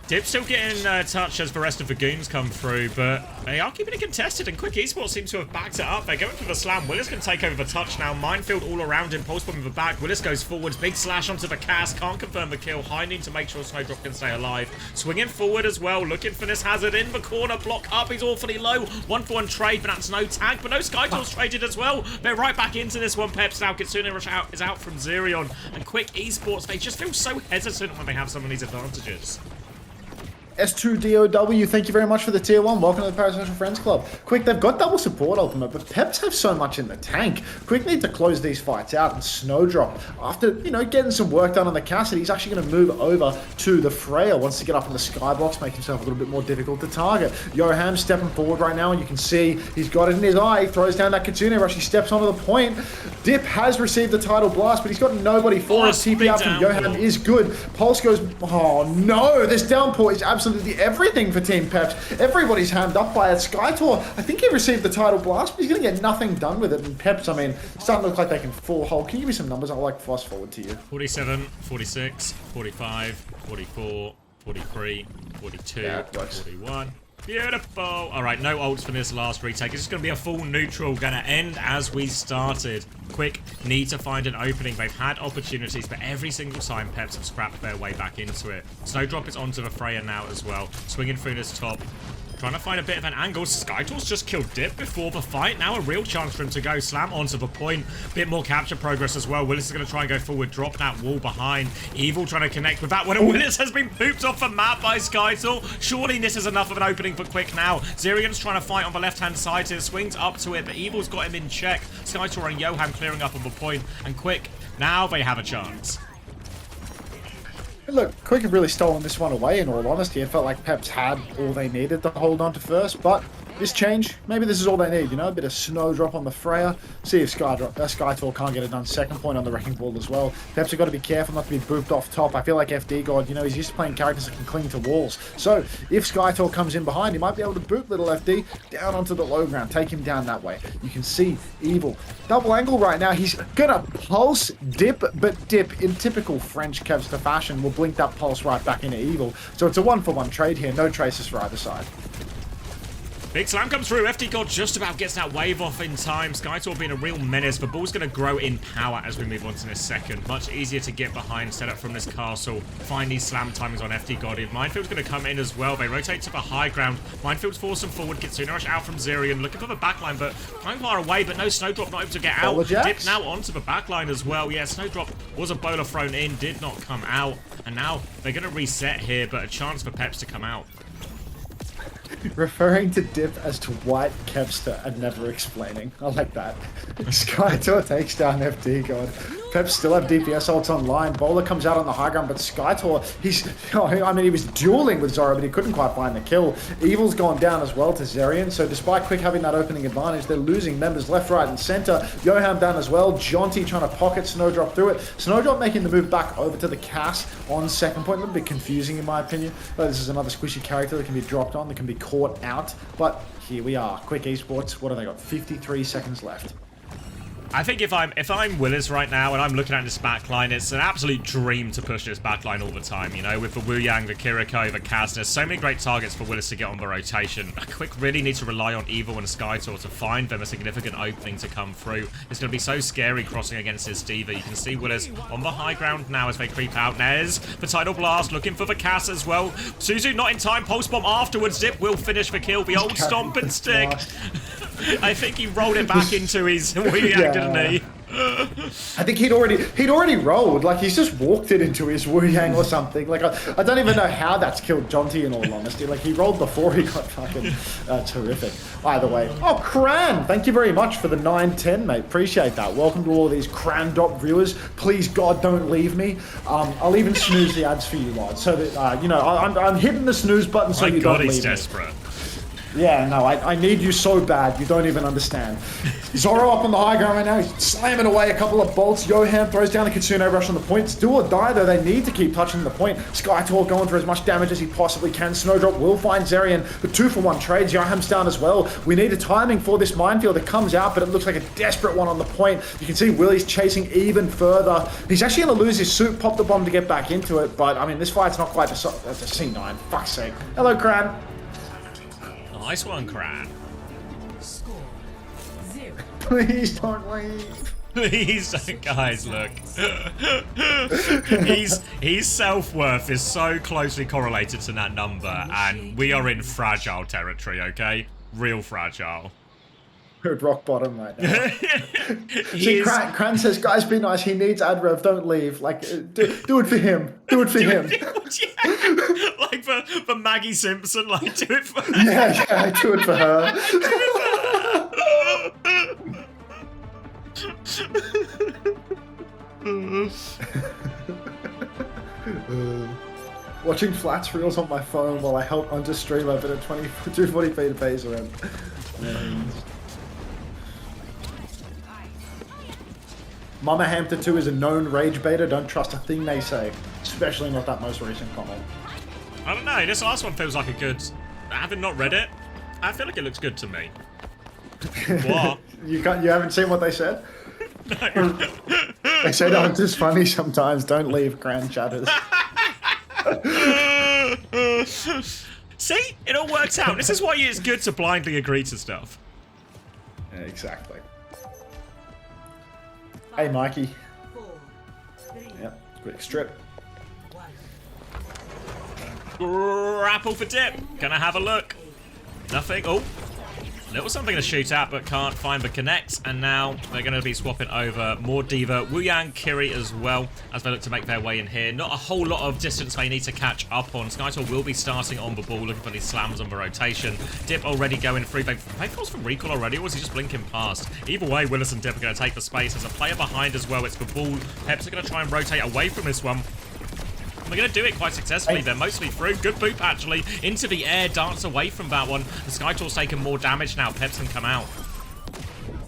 S1: Dip still getting touch as the rest of the Goons come through, but they are keeping it contested, and Quick Esports seems to have backed it up. They're going for the slam. Willis can take over the touch now. Minefield all around him. Pulse bomb in the back. Willis goes forwards. Big slash onto the cast. Can't confirm the kill. High need to make sure Snowdrop can stay alive. Swinging forward as well. Looking for this hazard in the corner. Block up. He's awfully low. 1-for-1 trade, but that's no tag. But no Skytor's traded as well. They're right back into this one. Peps now. Kitsune Rush is out from Zirion. And Quick Esports, they just feel so hesitant when they have some of these advantages.
S3: S2DOW, thank you very much for the tier 1. Welcome to the Parasocial Friends Club. Quick, they've got double support ultimate, but Peps have so much in the tank. Quick need to close these fights out, and Snowdrop, after, getting some work done on the Cassidy, he's actually going to move over to the Freya. Wants to get up in the skybox, make himself a little bit more difficult to target. Johan stepping forward right now, and you can see he's got it in his eye. He throws down that Kitsune Rush. He steps onto the point. Dip has received the title blast, but he's got nobody for it. TP out from Johan is good. Pulse goes, oh no, this downpour is absolutely everything for Team Peps. Everybody's hammed up by it. Skytor, I think he received the title blast, but he's going to get nothing done with it. And Peps, I mean, starting to look like they can full hold. Can you give me some numbers? I'll like fast forward to you.
S1: 47, 46, 45, 44, 43, 42, yeah, 41. Beautiful. All right, no ults for this last retake. It's just going to be a full neutral. Going to end as we started. Quick, need to find an opening. They've had opportunities, but every single time Peps have scrapped their way back into it. Snowdrop is onto the Freya now as well. Swinging through this top. Trying to find a bit of an angle. Skytor's just killed Dip before the fight. Now a real chance for him to go slam onto the point. Bit more capture progress as well. Willis is going to try and go forward. Drop that wall behind. Evil trying to connect with that one. And Willis has been pooped off the map by Skytor. Surely this is enough of an opening for Quick now. Zirion's trying to fight on the left-hand side here. Swings up to it, but Evil's got him in check. Skytor and Johan clearing up on the point. And Quick, now they have a chance.
S3: Look, Quick have really stolen this one away, in all honesty. It felt like Peps had all they needed to hold on to first, but this change, maybe this is all they need, a bit of Snowdrop on the Freya. See if Skytor can't get it done. Second point on the Wrecking Ball as well. Peps have got to be careful not to be booped off top. I feel like FD God, he's used to playing characters that can cling to walls. So, if Skytor comes in behind, he might be able to boot little FD down onto the low ground, take him down that way. You can see Evil. Double angle right now. He's going to pulse Dip, but Dip, in typical French Kevster fashion, will blink that pulse right back into Evil. So it's a 1-for-1 trade here. No traces for either side.
S1: Big slam comes through. FD God just about gets that wave off in time. Skytor being a real menace. The ball's going to grow in power as we move on to this second. Much easier to get behind, set up from this castle. Find these slam timings on FD God. If Minefield's going to come in as well. They rotate to the high ground. Minefield's force them forward. Kitsune Rush out from Zerion. Looking for the backline, but quite far away. But no Snowdrop not able to get out. Dip now onto the backline as well. Yeah, Snowdrop was a bowler thrown in. Did not come out. And now they're going to reset here, but a chance for Peps to come out.
S3: Referring to Dip as to White Kevster and never explaining. I like that. Skytor takes down FD God. Peps still have DPS ults online. Bowler comes out on the high ground, but Skytor, he was dueling with Zoro, but he couldn't quite find the kill. Evil's gone down as well to Zerion, so despite Quick having that opening advantage, they're losing members left, right, and center. Yoham down as well. Jonty trying to pocket Snowdrop through it. Snowdrop making the move back over to the Cass on second point. A little bit confusing in my opinion, but this is another squishy character that can be dropped on, that can be caught out, but here we are. Quick Esports, what have they got? 53 seconds left.
S1: I think if I'm Willis right now and I'm looking at this backline, it's an absolute dream to push this backline all the time, you know, with the Wu Yang, the Kiriko, the Kaz. There's so many great targets for Willis to get on the rotation. Quick really needs to rely on Evil and Skytor to find them a significant opening to come through. It's going to be so scary crossing against this Diva. You can see Willis on the high ground now as they creep out. Nez, the Tidal Blast, looking for the Cass as well. Suzu not in time, Pulse Bomb afterwards. Dip will finish the kill. The old stomp and stick. I think he rolled it back into his Wu Yang, didn't he?
S3: I think he'd already rolled. Like, he's just walked it into his Wu Yang or something. Like, I don't even know how that's killed Jonty, in all honesty. Like, he rolled before he got fucking terrific. Either way. Oh, Cran! Thank you very much for the 910, mate. Appreciate that. Welcome to all of these Cran-dop viewers. Please, God, don't leave me. I'll even snooze the ads for you, lads. So that, you know, I'm hitting the snooze button so you don't leave me.
S1: He's desperate.
S3: Yeah, no, I need you so bad, you don't even understand. Zoro up on the high ground right now, he's slamming away a couple of bolts. Yoham throws down a Kitsune Rush on the point. It's do or die, though. They need to keep touching the point. Skytor going for as much damage as he possibly can. Snowdrop will find Zerion, but 2-for-1 trades. Yoham's down as well. We need a timing for this minefield that comes out, but it looks like a desperate one on the point. You can see Willie's chasing even further. He's actually going to lose his suit, pop the bomb to get back into it, but, I mean, this fight's not quite that's a C9. Fuck's sake. Hello, Cran.
S1: Nice one, Cran.
S2: Score 0.
S3: Please don't leave.
S1: Please don't, guys, look. His self-worth is so closely correlated to that number, and we are in fragile territory, okay? Real fragile.
S3: We're at rock bottom right now. See, Cran says, guys, be nice. He needs ad rev. Don't leave. Like, do it for him. Do it for him.
S1: Yeah. Like for Maggie Simpson. Like, do it for her.
S3: Yeah, do it for her. Watching flats reels on my phone while I help onto stream over at 240p to pays around. Mama Hamster 2 is a known rage beta. Don't trust a thing they say, especially not that most recent comment.
S1: I don't know. This last one feels like a good. Having not read it, I feel like it looks good to me. What? You
S3: haven't seen what they said?
S1: No.
S3: They said, "Oh, it's just funny sometimes. Don't leave, grand chatters."
S1: See, it all works out. This is why it's good to blindly agree to stuff.
S3: Yeah, exactly. Hey, Mikey.
S2: 4, 3,
S3: Yep, quick strip.
S2: 1.
S1: Grapple for Dip. Gonna have a look. Nothing. Oh. Little something to shoot at, but can't find the connect. And now they're going to be swapping over more Diva. Wu Yang, Kiri as well, as they look to make their way in here. Not a whole lot of distance they need to catch up on. Skytor will be starting on the ball, looking for these slams on the rotation. Dip already going through. They calls for recall already, or was he just blinking past? Either way, Willis and Dip are going to take the space. There's a player behind as well. It's the ball. Peps are going to try and rotate away from this one. They're going to do it quite successfully. They're mostly through. Good boop, actually. Into the air. Dance away from that one. The Skytor's taking more damage now. Peps can come out.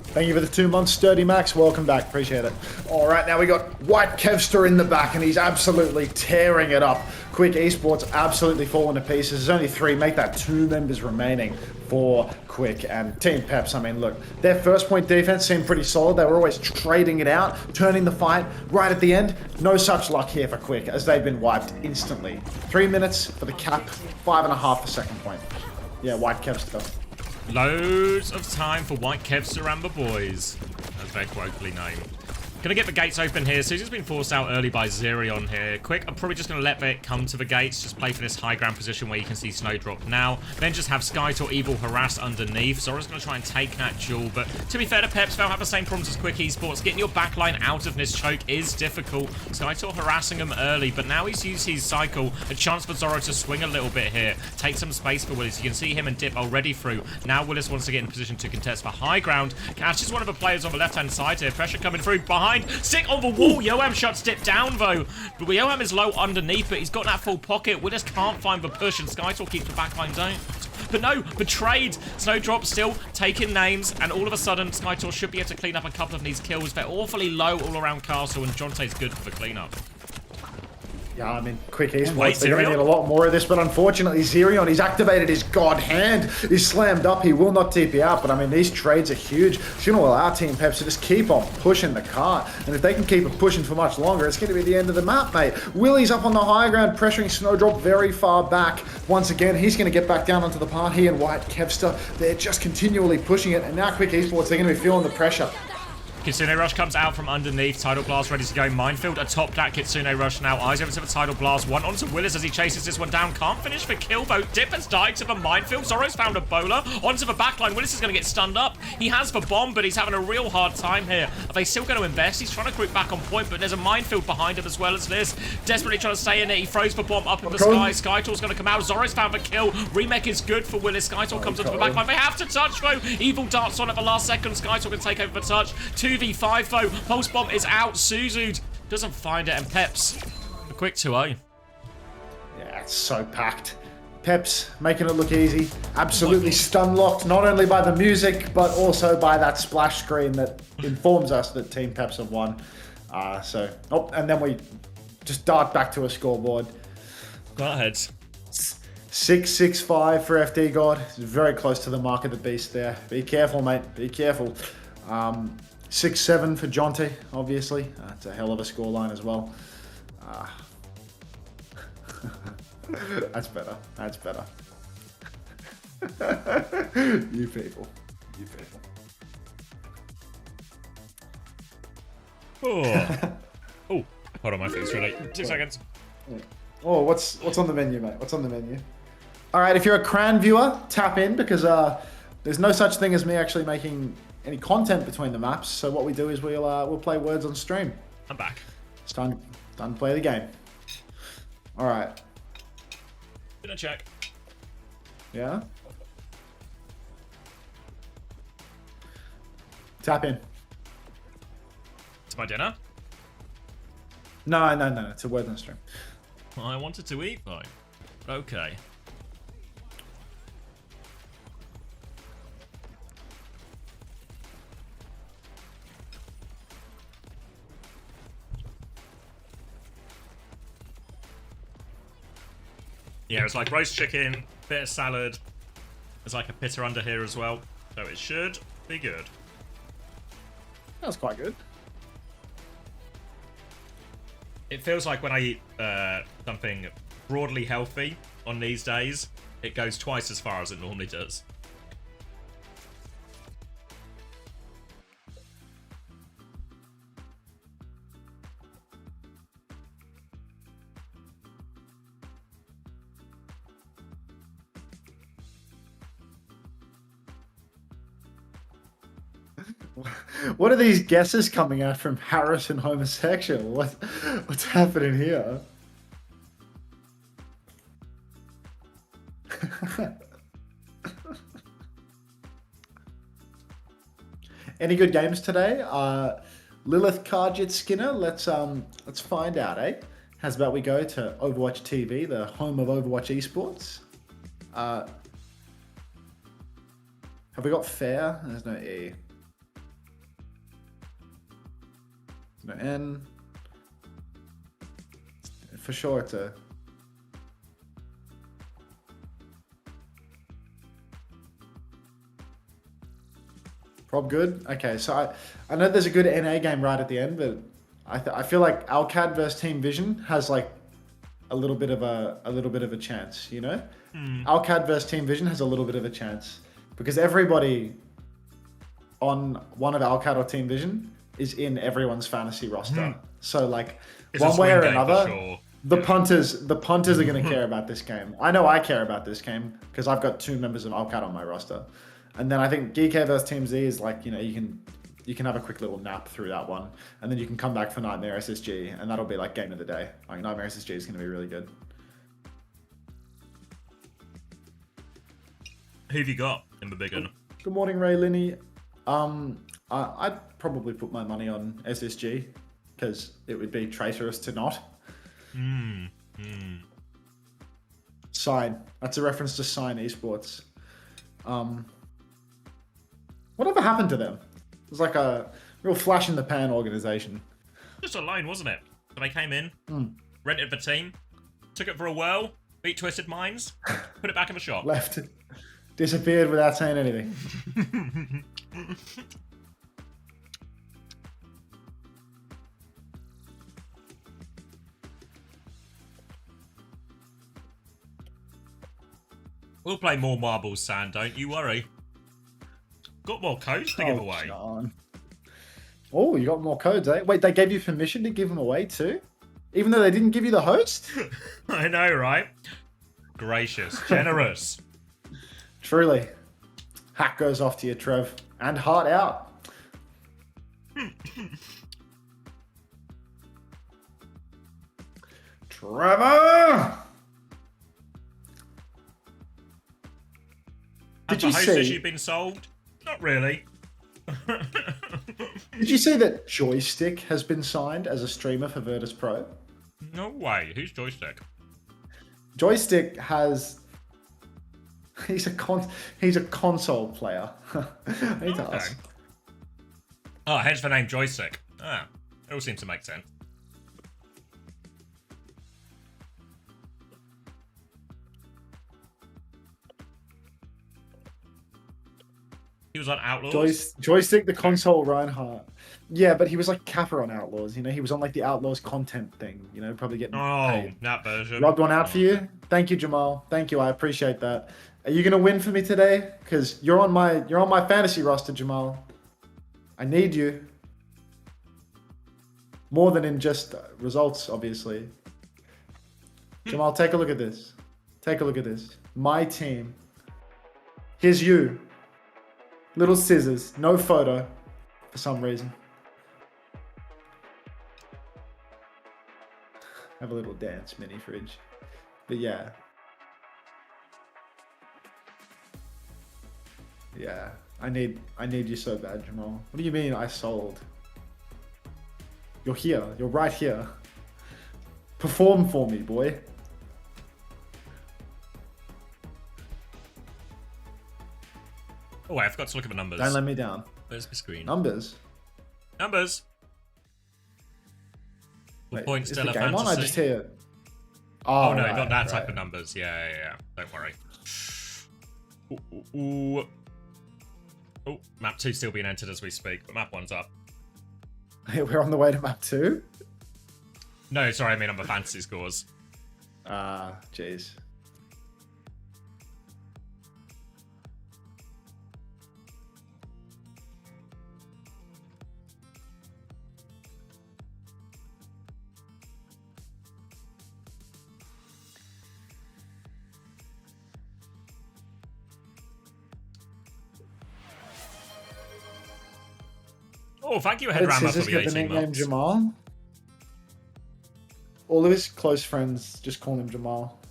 S3: Thank you for the 2 months, Sturdy Max. Welcome back. Appreciate it. All right, now we got White Kevster in the back, and he's absolutely tearing it up. Quick Esports absolutely falling to pieces. There's only 3. Make that 2 members remaining for Quick and Team Peps. I mean, look, their first point defense seemed pretty solid. They were always trading it out, turning the fight right at the end. No such luck here for Quick, as they've been wiped instantly. 3 minutes for the cap, 5.5 for second point. Yeah, White Kevster.
S1: Loads of time for White Kevs to Rambo boys, as they're colloquially named. Gonna get the gates open here. Suzu's been forced out early by Zerion here. Quick, I'm probably just gonna let it come to the gates. Just play for this high ground position where you can see Snowdrop now. Then just have Skytor Evil harass underneath. Zora's gonna try and take that jewel. But to be fair to Peps, they'll have the same problems as Quick Esports. Getting your backline out of this choke is difficult. Skytor harassing him early, but now he's used his cycle. A chance for Zora to swing a little bit here. Take some space for Willis. You can see him and Dip already through. Now Willis wants to get in position to contest for high ground. Cash is one of the players on the left-hand side here. Pressure coming through behind. Stick on the wall. Yoam shuts Dip down, though. But Yoam is low underneath, but he's got that full pocket. Willis can't find the push, and Skytor keeps the backline down. But no, betrayed. Snowdrop still taking names, and all of a sudden, Skytor should be able to clean up a couple of these kills. They're awfully low all around Castle, and Jonte's good for the cleanup.
S3: Yeah, I mean, Quick Esports,
S1: Wait,
S3: they're going to need a lot more of this, but unfortunately, Zerion, he's activated his God Hand. He's slammed up. He will not TP out, but I mean, these trades are huge. It's going to allow Team Peps to just keep on pushing the cart, and if they can keep it pushing for much longer, it's going to be the end of the map, mate. Willie's up on the high ground, pressuring Snowdrop very far back. Once again, he's going to get back down onto the part. He and White Kevster, they're just continually pushing it, and now Quick Esports, they're going to be feeling the pressure.
S1: Kitsune Rush comes out from underneath. Tidal Blast ready to go. Minefield atop that Kitsune Rush now. Eyes over to the Tidal Blast. One onto Willis as he chases this one down. Can't finish the kill, though. Dip has died to the Minefield. Zoro's found a bowler. Onto the backline. Willis is going to get stunned up. He has the bomb, but he's having a real hard time here. Are they still going to invest? He's trying to group back on point, but there's a Minefield behind him as well as this. Desperately trying to stay in it. He throws the bomb up in the sky. Skytor's going to come out. Zoro's found the kill. Remake is good for Willis. Skytor comes onto the backline. They have to touch, though. Evil darts on at the last second. Skytor can take over the touch. 2v5, though. Pulse bomb is out. Suzu doesn't find it, and Peps a quick 2-0.
S3: Yeah, it's so packed. Peps making it look easy. Absolutely stun locked, not only by the music, but also by that splash screen that informs us that Team Peps have won. And then we just dart back to a scoreboard.
S1: Go ahead.
S3: 6-6-5 for FD God. It's very close to the mark of the beast there. Be careful, mate. Be careful. 6-7 for Jonte, obviously. It's a hell of a scoreline as well. That's better. That's better. You people. You people.
S1: Oh. Oh, hold on, my feet's ready. 2 seconds.
S3: Oh, what's on the menu, mate? What's on the menu? All right, if you're a Cran viewer, tap in because there's no such thing as me actually making any content between the maps. So what we do is we'll play words on stream.
S1: I'm back.
S3: It's time to play the game. All right.
S1: Gonna check.
S3: Yeah. Tap in.
S1: It's my dinner.
S3: No. It's a word on stream.
S1: I wanted to eat, though. Okay. Yeah, it's like roast chicken, bit of salad. There's like a pitta under here as well. So it should be good.
S3: That's quite good.
S1: It feels like when I eat something broadly healthy on these days, it goes twice as far as it normally does.
S3: What are these guesses coming out from Harrison Homosexual? What's happening here? Any good games today? Lilith Karjit Skinner. Let's find out, eh? How's about we go to Overwatch TV, the home of Overwatch Esports? Have we got fair? There's no E. No N. For sure it's a... Prob good? Okay, so I know there's a good NA game right at the end, but I feel like Alcad versus Team Vision has like a little bit of a chance, you know? Alcad versus Team Vision has a little bit of a chance. because everybody on one of Alcat or Team Vision is in everyone's fantasy roster. So like
S1: It's a
S3: one way
S1: swing
S3: or
S1: game for
S3: another,
S1: sure.
S3: the punters are going to care about this game. I know I care about this game because I've got 2 members of Alcat on my roster. And then I think GK versus Team Z is like, you know, you can have a quick little nap through that one, and then you can come back for Nightmare SSG, and that'll be like game of the day. Like Nightmare SSG is going to be really good.
S1: Who have you got in the big one?
S3: Good morning, Ray Linney. I'd probably put my money on SSG because it would be traitorous to not. Sign. That's a reference to Sign Esports. Whatever happened to them? It was like a real flash in the pan organization.
S1: Just a loan, wasn't it? So they came in, rented the team, took it for a whirl, beat Twisted Minds, put it back in the shop.
S3: Left. Disappeared without saying anything.
S1: We'll play more marbles, San, don't you worry. Got more codes to give away.
S3: John. Oh, you got more codes, eh? Wait, they gave you permission to give them away too? Even though they didn't give you the host?
S1: I know, right? Gracious, generous.
S3: Truly. Hat goes off to you, Trev. And heart out. Trevor!
S1: Has the host issue been solved? Not really.
S3: Did you see that Joystick has been signed as a streamer for Virtus Pro?
S1: No way. Who's Joystick?
S3: Joystick has... He's a console player. I need to ask.
S1: Oh, hence the name Joystick. Ah, it all seems to make sense. He was on Outlaws.
S3: Joystick, the console Reinhardt. Yeah, but he was like Kappa on Outlaws. You know, he was on like the Outlaws content thing. You know, probably getting paid.
S1: That version.
S3: Rubbed one out for you. Thank you, Jamal. Thank you. I appreciate that. Are you gonna win for me today? Because you're on my fantasy roster, Jamal. I need you. More than in just results, obviously. Jamal, take a look at this. Take a look at this. My team. Here's you. Little scissors. No photo. For some reason. Have a little dance mini fridge. But yeah. Yeah. I need you so bad, Jamal. What do you mean I sold? You're here. You're right here. Perform for me, boy.
S1: Oh, wait, I forgot to look at the numbers.
S3: Don't let me down.
S1: Where's my screen?
S3: Numbers.
S1: Numbers.
S3: Wait,
S1: points
S3: is
S1: still
S3: the
S1: a
S3: game on? I
S1: fantasy?
S3: just hear.
S1: Oh, no,
S3: right,
S1: not that
S3: right.
S1: type of numbers. Yeah. Don't worry. Ooh. Oh, map 2's still being entered as we speak, but map 1's up.
S3: We're on the way to map 2?
S1: No, sorry, I mean on the fantasy scores.
S3: Jeez.
S1: Oh, thank you,
S3: How did
S1: Headrammer,
S3: Scissors
S1: for the
S3: get the
S1: 18
S3: nickname
S1: months.
S3: Jamal? All of his close friends just call him Jamal.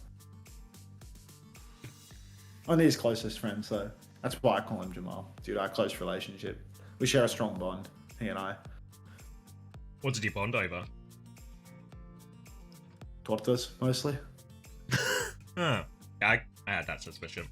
S3: Only his closest friends, though. That's why I call him Jamal, due to our close relationship. We share a strong bond, he and I.
S1: What did you bond over?
S3: Tortas, mostly.
S1: Huh. I had that suspicion.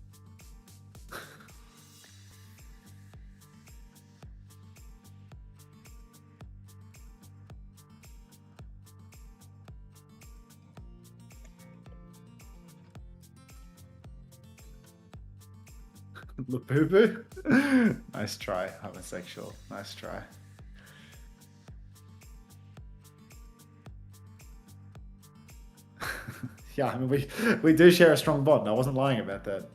S3: Boo. Nice try, homosexual. Nice try. Yeah, I mean, we do share a strong bond. I wasn't lying about that.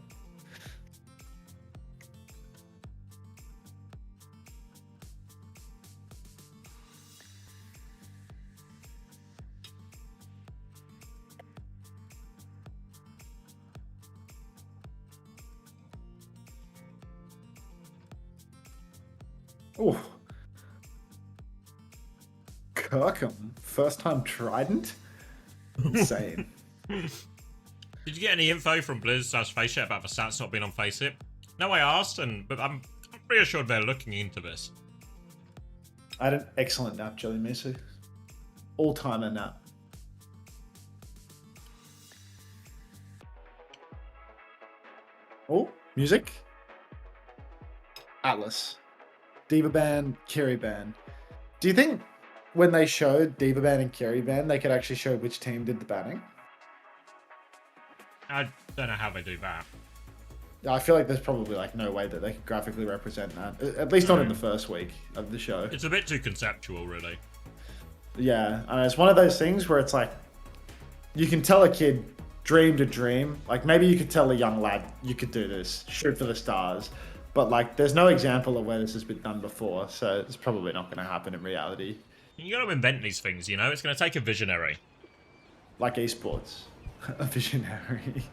S3: Oh. Kirkham, first time Trident? Insane.
S1: Did you get any info from Blizz/Faceit about the stats not being on Faceit? No, I asked, but I'm reassured they're looking into this.
S3: I had an excellent nap, Jelly Misu. All-timer nap. Oh, music. Atlas. Diva Band, Kiri Band. Do you think when they showed Diva Band and Kiri Band, they could actually show which team did the banning?
S1: I don't know how they do that.
S3: I feel like there's probably like no way that they could graphically represent that. At least not in the first week of the show.
S1: It's a bit too conceptual, really.
S3: Yeah, and it's one of those things where it's like, you can tell a kid dream to dream. Like maybe you could tell a young lad, you could do this, shoot for the stars. But like, there's no example of where this has been done before, so it's probably not going to happen in reality.
S1: You got to invent these things, you know? It's going to take a visionary.
S3: Like esports. A visionary.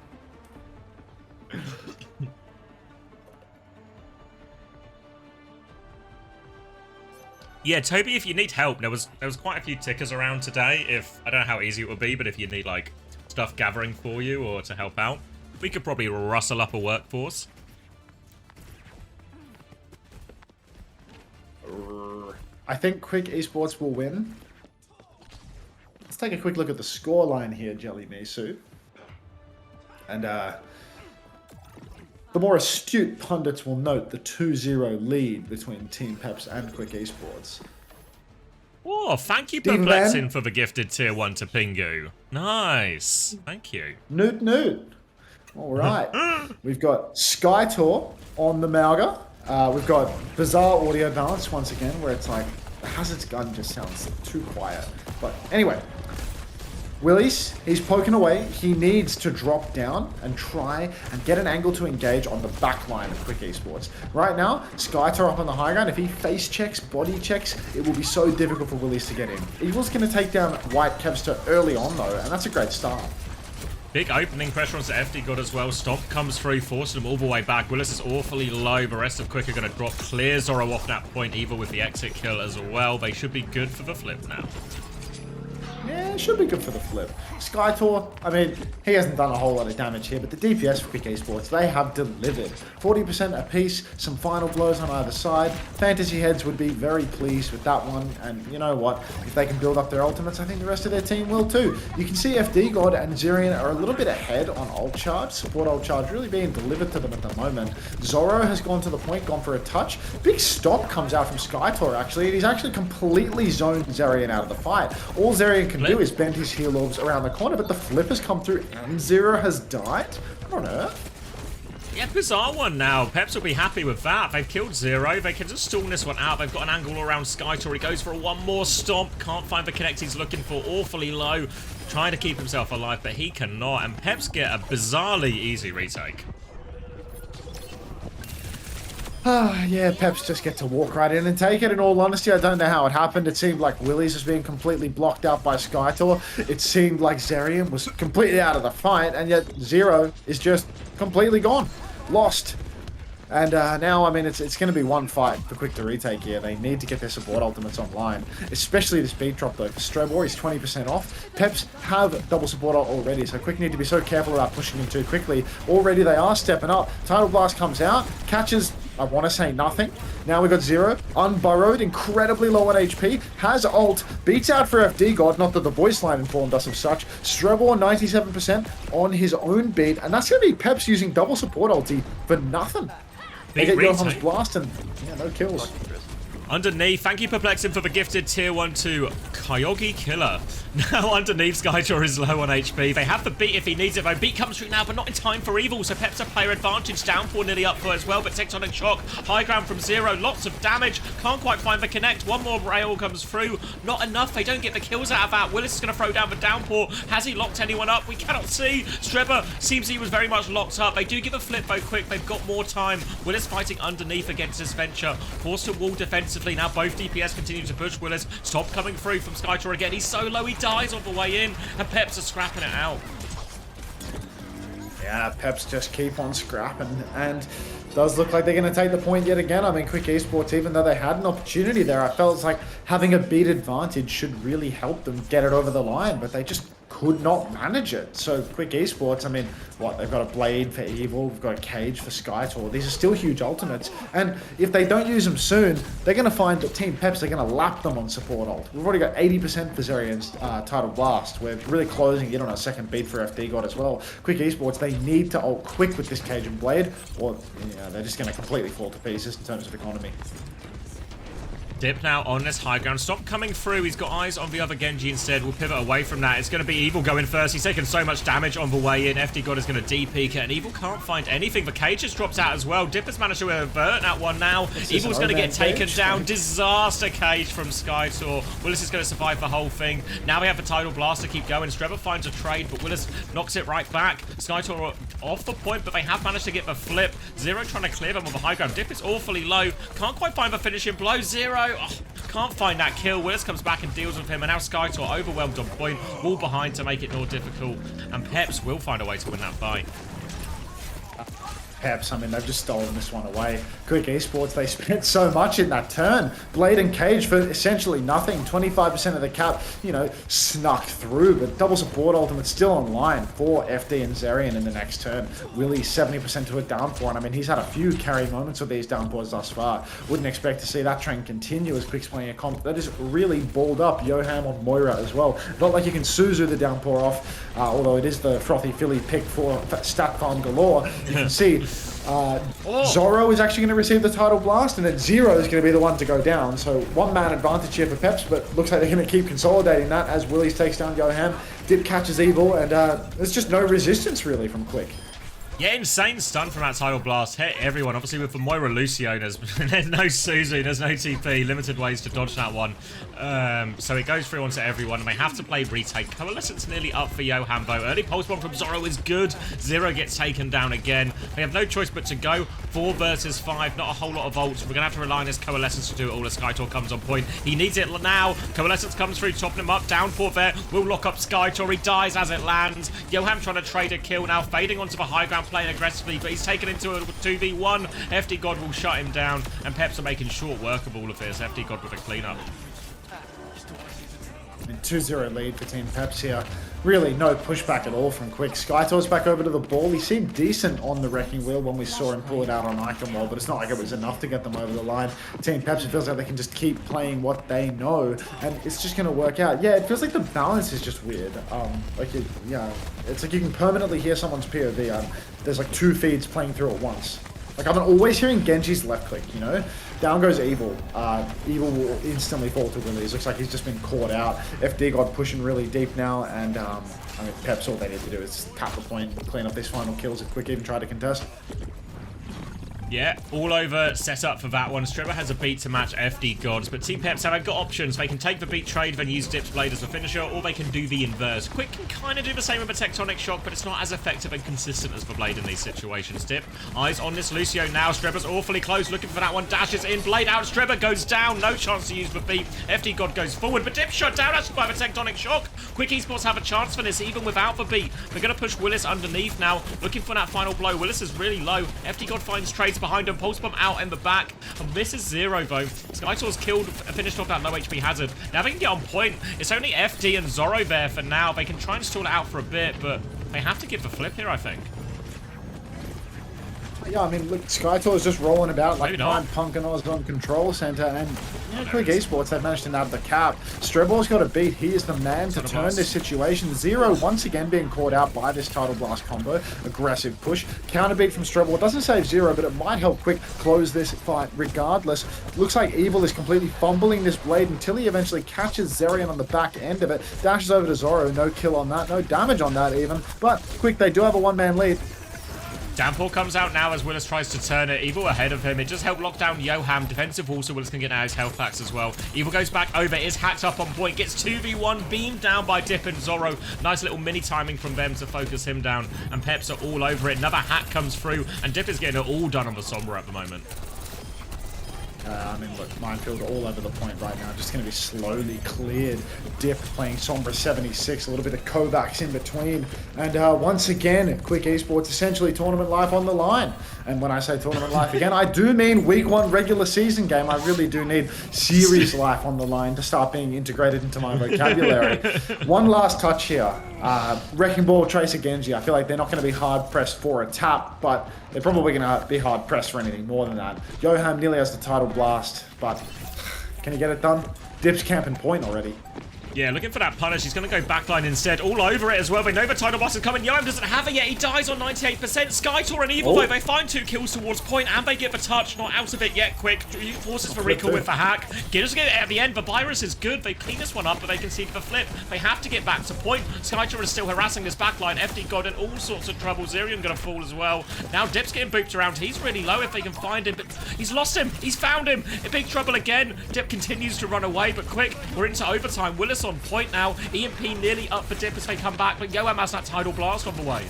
S1: Yeah, Toby, if you need help, there was quite a few tickers around today. I don't know how easy it would be, but if you need like stuff gathering for you or to help out, we could probably rustle up a workforce.
S3: I think Quick Esports will win. Let's take a quick look at the scoreline here, Jelly Misu. And the more astute pundits will note the 2-0 lead between Team Peps and Quick Esports.
S1: Oh, thank you,
S3: Demon
S1: Perplexing,
S3: Man.
S1: for the gifted tier 1 to Pingu. Nice. Thank you.
S3: Newt Newt. All right. We've got Skytor on the Mauga. We've got bizarre audio balance once again, where it's like the Hazard's gun just sounds too quiet. But anyway, Willis, he's poking away. He needs to drop down and try and get an angle to engage on the back line of Quick Esports. Right now, Skytor up on the high ground. If he face checks, body checks, it will be so difficult for Willis to get in. Evil's going to take down White Kevster early on though, and that's a great start.
S1: Big opening pressure onto FD God as well. Stomp comes through, forcing him all the way back. Willis is awfully low. The rest of Quick are going to drop. Clear Zorro off that point, Evil with the exit kill as well. They should be good for the flip now.
S3: Yeah, it should be good for the flip. Skytor, I mean, he hasn't done a whole lot of damage here, but the DPS for Quick Esports, they have delivered. 40% apiece, some final blows on either side. Fantasy Heads would be very pleased with that one, and you know what? If they can build up their ultimates, I think the rest of their team will too. You can see FD God and Zirian are a little bit ahead on ult charge. Support ult charge really being delivered to them at the moment. Zorro has gone to the point, gone for a touch. Big stomp comes out from Skytor actually, and he's actually completely zoned Zirian out of the fight. All Zirian can do is bend his heel orbs around the corner, but the flip has come through and Zero has died? What on earth?
S1: Yeah, bizarre one now. Peps will be happy with that. They've killed Zero. They can just storm this one out. They've got an angle around Skytor. He goes for one more stomp. Can't find the connect he's looking for. Awfully low. Trying to keep himself alive, but he cannot. And Peps get a bizarrely easy retake.
S3: Yeah, Peps just get to walk right in and take it. In all honesty, I don't know how it happened. It seemed like Willies was being completely blocked out by Skytor. It seemed like Zerium was completely out of the fight, and yet Zero is just completely gone. Lost. And now, I mean, it's going to be one fight for Quick to retake here. They need to get their support ultimates online, especially the speed drop, though. For Strebor, he's 20% off. Peps have double support ult already, so Quick need to be so careful about pushing him too quickly. Already they are stepping up. Tidal Blast comes out, catches, I want to say nothing. Now we've got Zero, unburrowed, incredibly low on HP, has ult, beats out for FD God, not that the voice line informed us of such. Strebor, 97% on his own beat, and that's going to be Peps using double support ulti for nothing. They get Johan's blast and yeah, no kills.
S1: Underneath, thank you Perplexing for the gifted tier 1 to Kyogi Killer. Now underneath, Skyjaw is low on HP. They have the beat if he needs it though. Beat comes through now, but not in time for Evil, so Peps a player advantage. Downpour nearly up for as well, but Tectonic Shock. High ground from Zero, lots of damage. Can't quite find the connect. One more rail comes through. Not enough, they don't get the kills out of that. Willis is going to throw down the Downpour. Has he locked anyone up? We cannot see. Strebor seems he was very much locked up. They do give a flip though quick. They've got more time. Willis fighting underneath against this venture. Forced to wall defensively. Now both DPS continue to push Willis. Stop coming through from Skytor again. He's so low he dies on the way in. And Peps are scrapping it out.
S3: Yeah, Peps just keep on scrapping, and does look like they're going to take the point yet again. I mean, Quick Esports, even though they had an opportunity there, I felt like having a beat advantage should really help them get it over the line, but they just could not manage it. So Quick Esports, I mean, what, they've got a Blade for Evil, we've got a Cage for Skytor. These are still huge ultimates, and if they don't use them soon, they're going to find that Team Peps, they're going to lap them on support ult. We've already got 80% for Zerian's Tidal Blast. We're really closing in on a second beat for FD God as well. Quick Esports, they need to ult quick with this Cage and Blade, or they're just going to completely fall to pieces in terms of economy.
S1: Dip now on this high ground. Stop coming through. He's got eyes on the other Genji instead. We'll pivot away from that. It's going to be Evil going first. He's taken so much damage on the way in. FD God is going to D-peek it, and Evil can't find anything. The Cage just drops out as well. Dip has managed to avert that one now. Evil's going to get taken down. Disaster Cage from Skytor. Willis is going to survive the whole thing. Now we have the Tidal Blast to keep going. Streba finds a trade, but Willis knocks it right back. Skytor off the point, but they have managed to get the flip. Zero trying to clear them on the high ground. Dip is awfully low. Can't quite find the finishing blow. Zero. Oh, can't find that kill. Willis comes back and deals with him, and now Skytor overwhelmed on point. Wall behind to make it more difficult, and Peps will find a way to win that fight.
S3: Peps, I mean, they've just stolen this one away. Quick Esports, they spent so much in that turn. Blade and Cage for essentially nothing. 25% of the cap, snuck through, but double support ultimate still online for FD and Zerian in the next turn. Willie 70% to a downpour, and I mean, he's had a few carry moments with these downpours thus far. Wouldn't expect to see that trend continue as Quick's playing a comp that is really balled up. Yoham on Moira as well. Not like you can Suzu the downpour off, although it is the frothy Philly pick for stat farm galore. You can see Zorro is actually going to receive the Tidal Blast, and then Zero is going to be the one to go down. So one-man advantage here for Peps, but looks like they're going to keep consolidating that as Willies takes down Yoham. Dip catches Evil, and there's just no resistance really from Quick.
S1: Yeah, insane stun from that Tidal Blast. Hit everyone. Obviously, with the Moira Lucio, there's no Suzu, there's no TP. Limited ways to dodge that one. So it goes through onto everyone, and they have to play retake. Coalescence nearly up for Yoham, though. Early pulse bomb from Zorro is good. Zero gets taken down again. They have no choice but to go 4 versus 5. Not a whole lot of ults. We're going to have to rely on this Coalescence to do it all as Skytor comes on point. He needs it now. Coalescence comes through, topping him up. Downpour there. Will lock up Skytor. He dies as it lands. Yoham trying to trade a kill now. Fading onto the high ground, playing aggressively, but he's taken into a 2v1. FD God will shut him down, and Peps are making short work of all of this. FD God with a cleanup.
S3: 2-0 lead for Team Peps here. Really no pushback at all from Quick. Skytor's back over to the ball. He seemed decent on the Wrecking Wheel when we saw him pull it out on Iconwall, but it's not like it was enough to get them over the line. Team Peps, it feels like they can just keep playing what they know, and it's just going to work out. Yeah, it feels like the balance is just weird. It's like you can permanently hear someone's POV. There's like 2 feeds playing through at once. Like, I'm always hearing Genji's left click, Down goes Evil. Evil will instantly fall to Willies. Looks like he's just been caught out. FD God pushing really deep now, and Peps, all they need to do is tap the point, clean up these final kills if Quick even try to contest.
S1: Yeah, all over set up for that one. Streba has a beat to match FD Gods, but Team Peps have got options. They can take the beat trade, then use Dip's Blade as a finisher, or they can do the inverse. Quick can kind of do the same with a Tectonic Shock, but it's not as effective and consistent as the Blade in these situations. Dip, eyes on this Lucio now. Streba's awfully close, looking for that one. Dashes in, Blade out. Streba goes down. No chance to use the beat. FD God goes forward, but Dip shot down actually by the Tectonic Shock. Quick Esports have a chance for this, even without the beat. They're going to push Willis underneath now, looking for that final blow. Willis is really low. FD God finds trades behind him. Pulse bomb out in the back, and this is Zero though. Skytor's killed, finished off that low HP hazard. Now they can get on point. It's only FD and Zorro there for now. They can try and stall it out for a bit, but they have to give the flip here, I think.
S3: Yeah, I mean, look, Skytor's just rolling about like Prime Punk and Oz on Control Center, and Quick Esports, they've managed to nab the cap. Strebor's got a beat. He is the man to turn this situation. Zero once again being caught out by this Tidal Blast combo. Aggressive push. Counter beat from Strebor. It doesn't save Zero, but it might help Quick close this fight regardless. Looks like Evil is completely fumbling this blade until he eventually catches Zerion on the back end of it. Dashes over to Zorro. No kill on that. No damage on that even. But Quick, they do have a one-man lead.
S1: Downpour comes out now as Willis tries to turn it. Evil ahead of him. It just helped lock down Yoham. Defensive wall, so Willis can get out his health packs as well. Evil goes back over, is hacked up on point, gets 2v1, beamed down by Dip and Zorro. Nice little mini timing from them to focus him down, and Peps are all over it. Another hack comes through, and Dip is getting it all done on the Sombra at the moment.
S3: I mean, look, minefield all over the point right now. Just going to be slowly cleared. Dip playing Sombra 76, a little bit of Kovacs in between. And once again, Quick Esports essentially tournament life on the line. And when I say tournament life again, I do mean week 1 regular season game. I really do need series life on the line to start being integrated into my vocabulary. One last touch here. Wrecking Ball, Tracer Genji. I feel like they're not going to be hard pressed for a tap, but they're probably going to be hard pressed for anything more than that. Johan nearly has the title blast, but can he get it done? Dip's camping point already.
S1: Yeah, looking for that punish. He's going to go backline instead. All over it as well. They know the title boss is coming. Yoam doesn't have it yet. He dies on 98%. Skytor and Evil, though, they find 2 kills towards point, and they get the touch. Not out of it yet. Quick. Forces for recall with the hack. Gitters get it at the end. The virus is good. They clean this one up, but they can see the flip. They have to get back to point. Skytor is still harassing this backline. FD got in all sorts of trouble. Zerion going to fall as well. Now Dip's getting booped around. He's really low if they can find him, but he's lost him. He's found him. In big trouble again. Dip continues to run away, but Quick, we're into overtime. Willis on point now. EMP nearly up for Dip as they come back, but Yoam has that tidal blast on the way.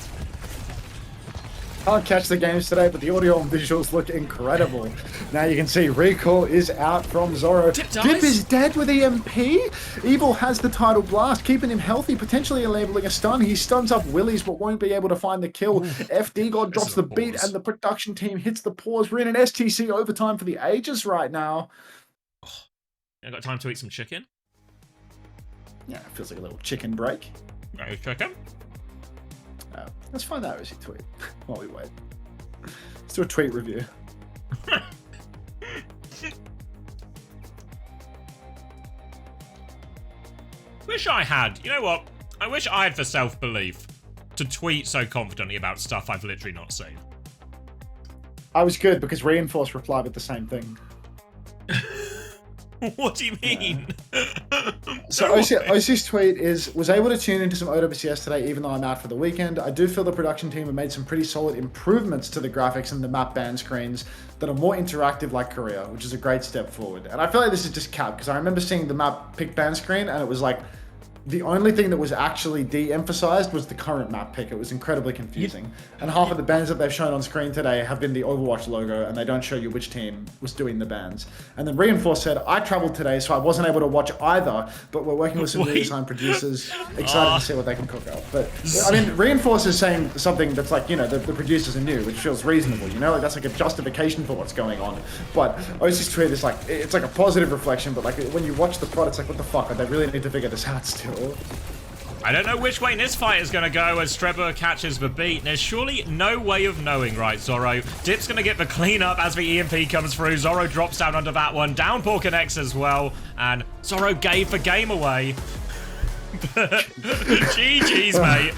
S3: Can't catch the games today, but the audio and visuals look incredible. Now you can see Recall is out from Zoro.
S1: Dip
S3: is dead with EMP. Evil has the title blast, keeping him healthy, potentially enabling a stun. He stuns up Willies, but won't be able to find the kill. FD God drops the beat, and the production team hits the pause. We're in an STC overtime for the ages right now.
S1: I got time to eat some chicken.
S3: Yeah, it feels like a little chicken break.
S1: No chicken.
S3: Let's find out as you tweet while we wait. Let's do a tweet review.
S1: Wish I had. You know what? I wish I had the self-belief to tweet so confidently about stuff I've literally not seen.
S3: I was good because Reinforce replied with the same thing.
S1: What do you mean?
S3: So OC's tweet was able to tune into some OWCS today even though I'm out for the weekend. I do feel the production team have made some pretty solid improvements to the graphics and the map ban screens that are more interactive like Korea, which is a great step forward. And I feel like this is just cap because I remember seeing the map pick ban screen and it was like the only thing that was actually de-emphasized was the current map pick. It was incredibly confusing. And half of the bans that they've shown on screen today have been the Overwatch logo, and they don't show you which team was doing the bans. And then Reinforce said, I traveled today, so I wasn't able to watch either, but we're working with some redesign producers. Excited to see what they can cook up. But, I mean, Reinforce is saying something that's like, you know, the producers are new, which feels reasonable, you know? Like, that's like a justification for what's going on. But OC's tweet is like, it's like a positive reflection, but like, when you watch the plot, it's like, what the fuck? They really need to figure this out still.
S1: I don't know which way this fight is going to go as Trevor catches the beat. There's surely no way of knowing, right, Zoro? Dip's going to get the cleanup as the EMP comes through. Zoro drops down under that one. Down CommanderX as well. And Zoro gave the game away. GG's, mate.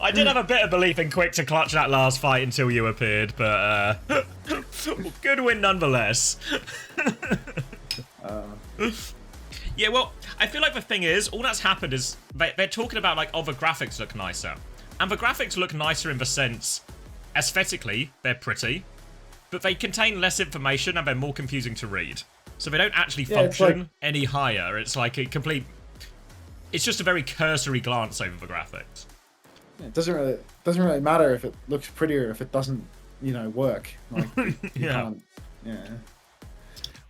S1: I did have a bit of belief in Quick to clutch that last fight until you appeared, but good win nonetheless. Yeah, well, I feel like the thing is, all that's happened is they're talking about, like, oh, the graphics look nicer. And the graphics look nicer in the sense, aesthetically, they're pretty, but they contain less information and they're more confusing to read. So they don't actually function any higher. It's like a complete... It's just a very cursory glance over the graphics.
S3: Yeah, it doesn't really matter if it looks prettier if it doesn't, you know, work. Like, you can't, yeah.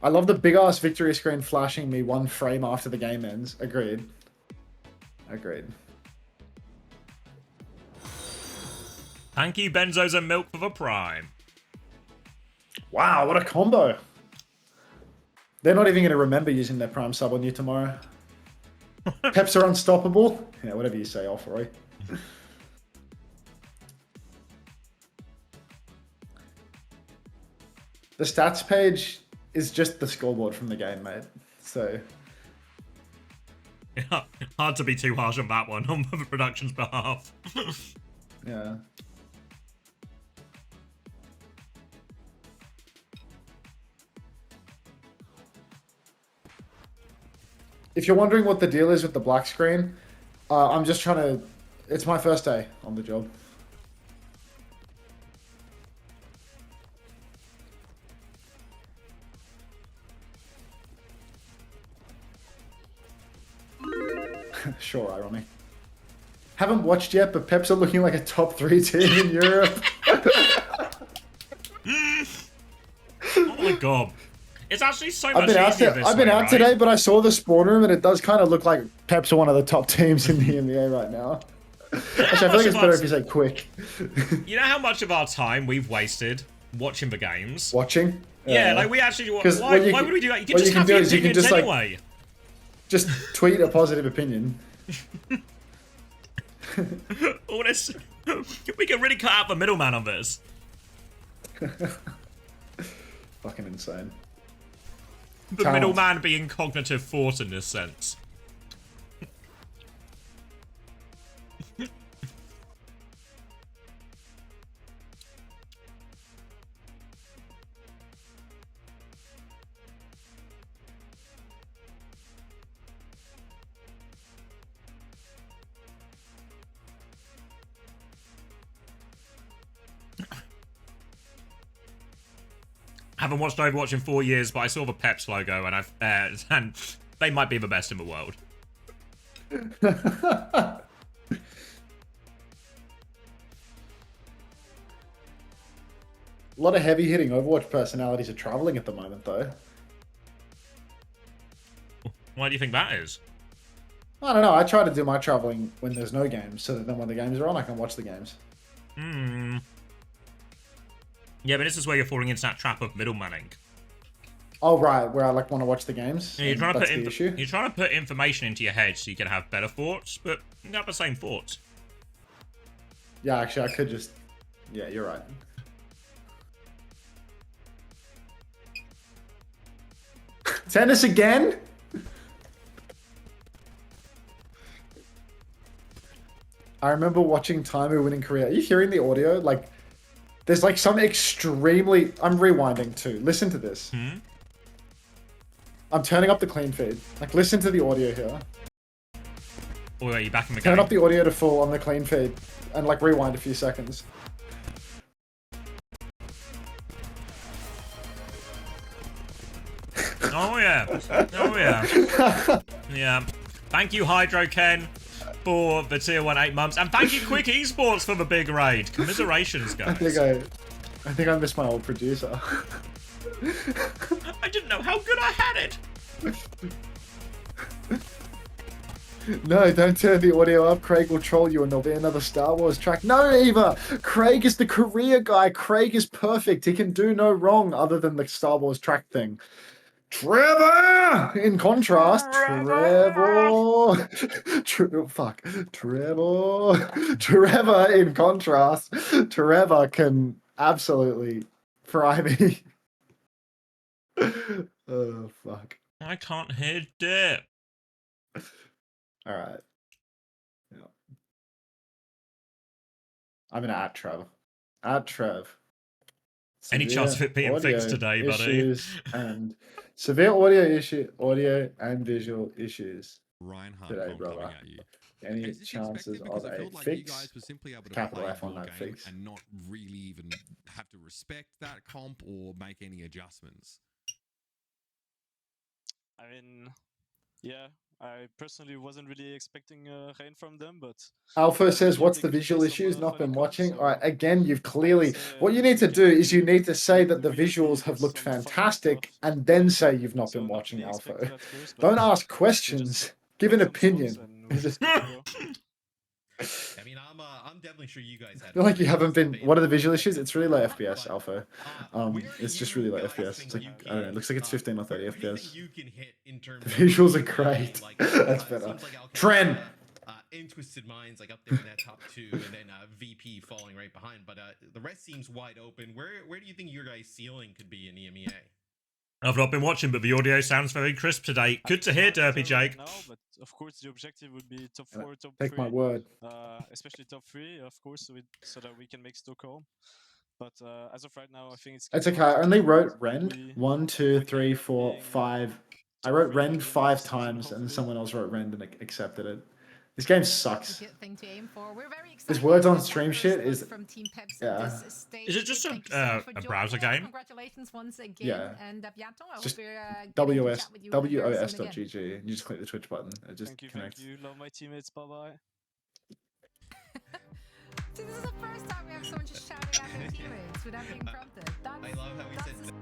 S3: I love the big-ass victory screen flashing me one frame after the game ends. Agreed.
S1: Thank you, Benzos and Milk, for the Prime.
S3: Wow, what a combo. They're not even going to remember using their Prime sub on you tomorrow. Peps are unstoppable. Yeah, whatever you say, Alfroy. The stats page is just the scoreboard from the game, mate. So...
S1: Yeah, hard to be too harsh on that one, on the production's behalf.
S3: Yeah. If you're wondering what the deal is with the black screen, I'm just trying to... It's my first day on the job. Sure, irony. Haven't watched yet, but Peps are looking like a top 3 team in Europe.
S1: the gob. It's actually so
S3: I've
S1: much
S3: been out,
S1: easier this
S3: I've been
S1: way,
S3: out
S1: right?
S3: today, but I saw the spawn room, and it does kind of look like Peps are one of the top teams in the EMEA right now.
S1: You know
S3: Actually, I
S1: how
S3: feel
S1: much
S3: like it's
S1: of
S3: better
S1: our-
S3: if you say quick.
S1: You know how much of our time we've wasted watching the games?
S3: Watching?
S1: Yeah, like we actually. Why would we do that? You can
S3: what
S1: just
S3: you can
S1: have
S3: do
S1: your
S3: is you can
S1: opinions
S3: just like
S1: anyway.
S3: just tweet a positive opinion.
S1: All this, we can really cut out the middleman on this.
S3: Fucking insane.
S1: The
S3: Talent.
S1: middleman being cognitive force in this sense. Haven't watched Overwatch in 4 years, but I saw the Peps logo, and and they might be the best in the world.
S3: A lot of heavy hitting Overwatch personalities are traveling at the moment, though.
S1: Why do you think that is?
S3: I don't know. I try to do my traveling when there's no games, so that then when the games are on, I can watch the games.
S1: Hmm. Yeah, but this is where you're falling into that trap of middlemaning.
S3: Oh right, where I like want to watch the games.
S1: Yeah, you're trying to
S3: that's
S1: put
S3: the issue.
S1: you're trying to put information into your head so you can have better thoughts, but you have the same thoughts.
S3: Yeah, actually, I could just. Yeah, you're right. Tennis again? I remember watching Timu win in Korea. Are you hearing the audio? Like, there's like some extremely. I'm rewinding too. Listen to this.
S1: Hmm?
S3: I'm turning up the clean feed. Like, listen to the audio here.
S1: Oh, are you back in the
S3: Turn
S1: game?
S3: up the audio to full on the clean feed, and like rewind a few seconds.
S1: Oh yeah. Oh yeah. Yeah. Thank you, Hydro Ken, for the tier 1 8 months, and thank you, Quick Esports, for the big raid. Commiserations, guys.
S3: I think I missed my old producer.
S1: I didn't know how good I had it.
S3: No, don't turn the audio up. Craig will troll you and there'll be another Star Wars track. No, Eva! Craig is the Korea guy. Craig is perfect. He can do no wrong other than the Star Wars track thing. Trevor! In contrast, Trevor! Trevor, in contrast, Trevor can absolutely fry me. Oh, fuck.
S1: I can't hear dip.
S3: All right. Yeah. I'm gonna at Trev. At Trev.
S1: Any chance of it being
S3: Audio
S1: fixed today, buddy?
S3: issues and severe audio and visual issues
S4: Reinhardt
S3: today,
S4: coming
S3: brother.
S4: at you.
S3: Any
S4: Is this
S3: chances
S4: expected? Because
S3: of
S4: I
S3: a
S4: felt like you
S3: fix?
S4: guys were simply able to
S3: Capital
S4: play
S3: F on
S4: your
S3: that
S4: game
S3: fix.
S4: and not really even have to respect that comp or make any adjustments.
S5: I mean, yeah, I personally wasn't really expecting rain from them, but
S3: Alpha says,
S5: Yeah,
S3: "What's
S5: they
S3: the
S5: could play
S3: visual
S5: some,
S3: issues? Not
S5: funny
S3: been
S5: comps,
S3: watching."
S5: so
S3: All right, again, you've clearly.
S5: say,
S3: What you need to
S5: we
S3: do
S5: can
S3: is you need to say that the
S5: immediately
S3: visuals have
S5: focus
S3: looked
S5: on the funny
S3: fantastic,
S5: stuff.
S3: and then say you've not
S5: So
S3: been
S5: not
S3: watching
S5: really
S3: Alpha.
S5: expected at first, but
S3: Don't ask
S5: we
S3: questions.
S5: just
S3: Give an
S5: make some songs
S3: opinion.
S5: and we're just good to go.
S6: I mean, I'm definitely sure you guys had.
S3: I feel like you haven't been.
S6: anticipated
S3: What are the visual
S6: like
S3: issues?
S6: this
S3: It's really low
S6: but,
S3: FPS, Alpha.
S6: where are
S3: It's just
S6: you
S3: really low
S6: guys
S3: FPS.
S6: think
S3: It's like
S6: you
S3: I don't know. It looks like it's 15 or 30
S6: where do you
S3: FPS.
S6: think you can hit in terms
S3: The
S6: of
S3: visuals are
S6: EMEA?
S3: great.
S6: Like,
S3: That's
S6: it
S3: better.
S6: seems like Alchemist,
S3: Trend.
S6: In Twisted Minds, like up there in that top 2, and then VP falling right behind. But the rest seems wide open. Where do you think your guys' ceiling could be in EMEA?
S1: I've not been watching, but the audio sounds very crisp today. Good to hear, Derpy Jake.
S5: Now, but of course the objective would be top 4, top
S3: Take
S5: 3.
S3: my word.
S5: Especially top 3, of course, so that we can make Stockholm. But as of right now, I think it's.
S3: It's
S5: getting
S3: okay. I
S5: hard to
S3: only
S5: keep
S3: wrote
S5: it.
S3: Rend.
S5: We-
S3: 1, 2,
S5: we
S3: 3,
S5: can
S3: 4,
S5: being
S3: 5. I
S5: top
S3: wrote
S5: 3 in
S3: Rend
S5: the
S3: 5
S5: next season,
S3: times, and
S5: hopefully.
S3: someone else wrote Rend and accepted it. This game sucks.
S7: Good thing to aim for. We're very
S3: This
S7: excited
S3: words on
S7: about
S3: stream
S7: that
S3: shit
S7: first
S3: is.
S7: look from Team Peps
S3: Yeah.
S7: at this stage.
S1: Is it just
S7: Thank you so much for
S1: a
S7: joining
S1: browser
S7: us.
S1: game?
S7: Congratulations once again.
S3: Yeah.
S7: And bientôt, I
S3: Just
S7: hope we're getting to
S3: WS
S7: chat with you very soon again.
S3: WOS.GG. And you just click the Twitch button. It just
S5: Thank you,
S3: connects.
S5: thank you. Love my teammates. Bye bye.
S7: See, this is the first time we have someone just shouting at their teammates without being prompted.
S6: I love how he
S7: That's
S6: said.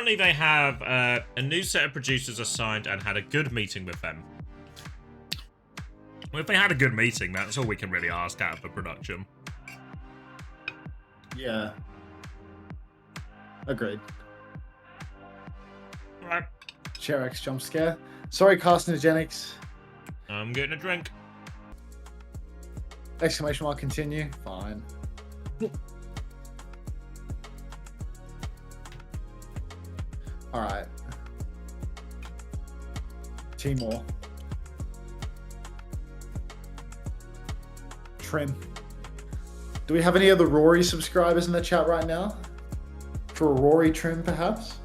S1: apparently they have a new set of producers assigned and had a good meeting with them. Well, if they had a good meeting, that's all we can really ask out of the production.
S3: Yeah. Agreed.
S1: Right.
S3: Cherex jump scare. Sorry, carcinogenics.
S1: I'm getting a drink.
S3: Exclamation mark, continue. Fine. Alright. Timor. Trim. Do we have any other Rory subscribers in the chat right now? For a Rory trim, perhaps?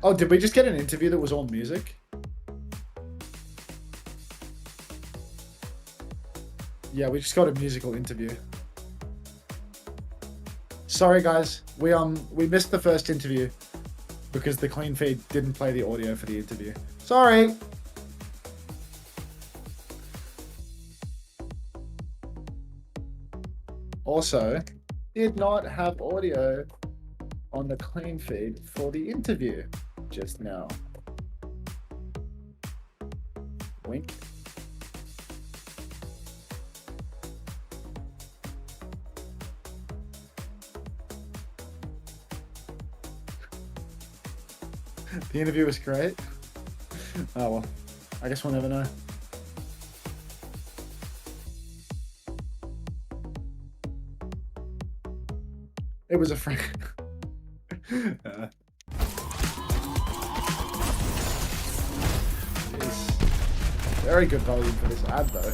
S3: Oh, did we just get an interview that was all music? Yeah, we just got a musical interview. Sorry guys, we missed the first interview because the clean feed didn't play the audio for the interview. Sorry. Also, did not have audio on the clean feed for the interview just now. Wink. The interview was great. Oh well, I guess we'll never know. It was a friend. Very good volume for this ad though.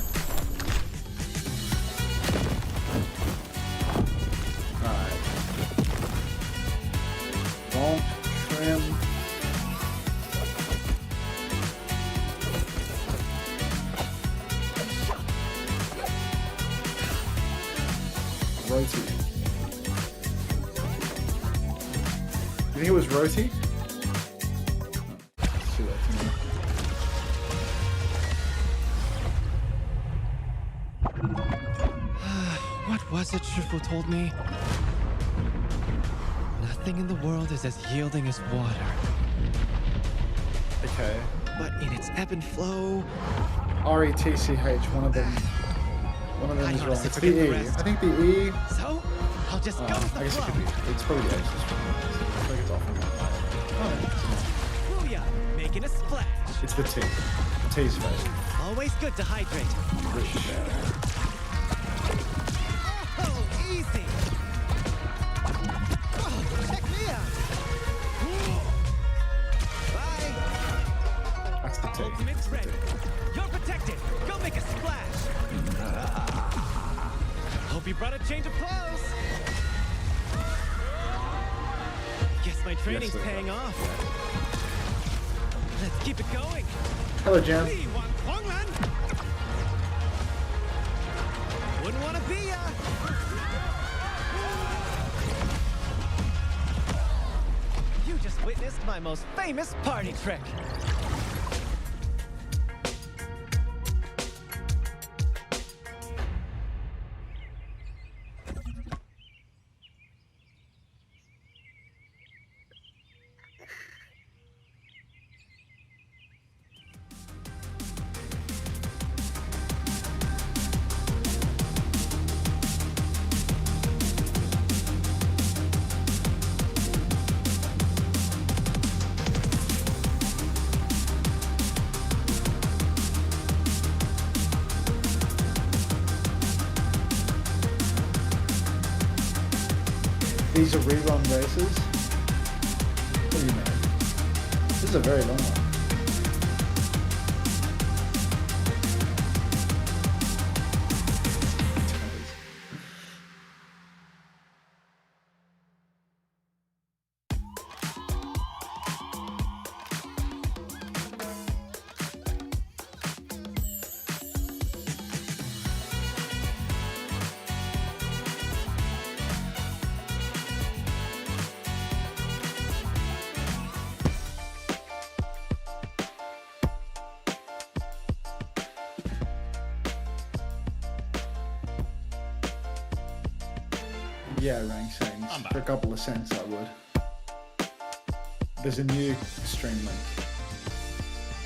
S3: Alright. Don't trim. Roti. You think it was roti? It's too late to know.
S8: What was it Shifu told me? Nothing in the world is as yielding as water.
S3: Okay.
S8: But in its ebb and flow...
S3: R-E-T-C-H, one of them
S8: I
S3: is wrong.
S8: honestly
S3: It's
S8: forget
S3: the
S8: the
S3: E.
S8: rest.
S3: I think the E...
S8: So, I'll just go with the
S3: I guess it
S8: flow.
S3: could be. It's probably the H. I think it's often. Oh,
S8: Booyah! Making a splash.
S3: it's the T. The T's face.
S8: Always good to hydrate. Oh, easy. Oh, check me out. Bye.
S3: That's the T.
S8: Ultimate's ready. You're protected. Go make a splash. Hope you brought a change of clothes. Guess my training's
S3: sir.
S8: paying off. Let's keep it going.
S3: Hello, Jan.
S8: We want Kwangman. Wouldn't want to be ya. You just witnessed my most famous party trick.
S3: These are rerun races? What do you mean? This is a very long one. Yeah, rank settings.
S1: I'm back.
S3: For a couple of cents, I would. There's a new stream link.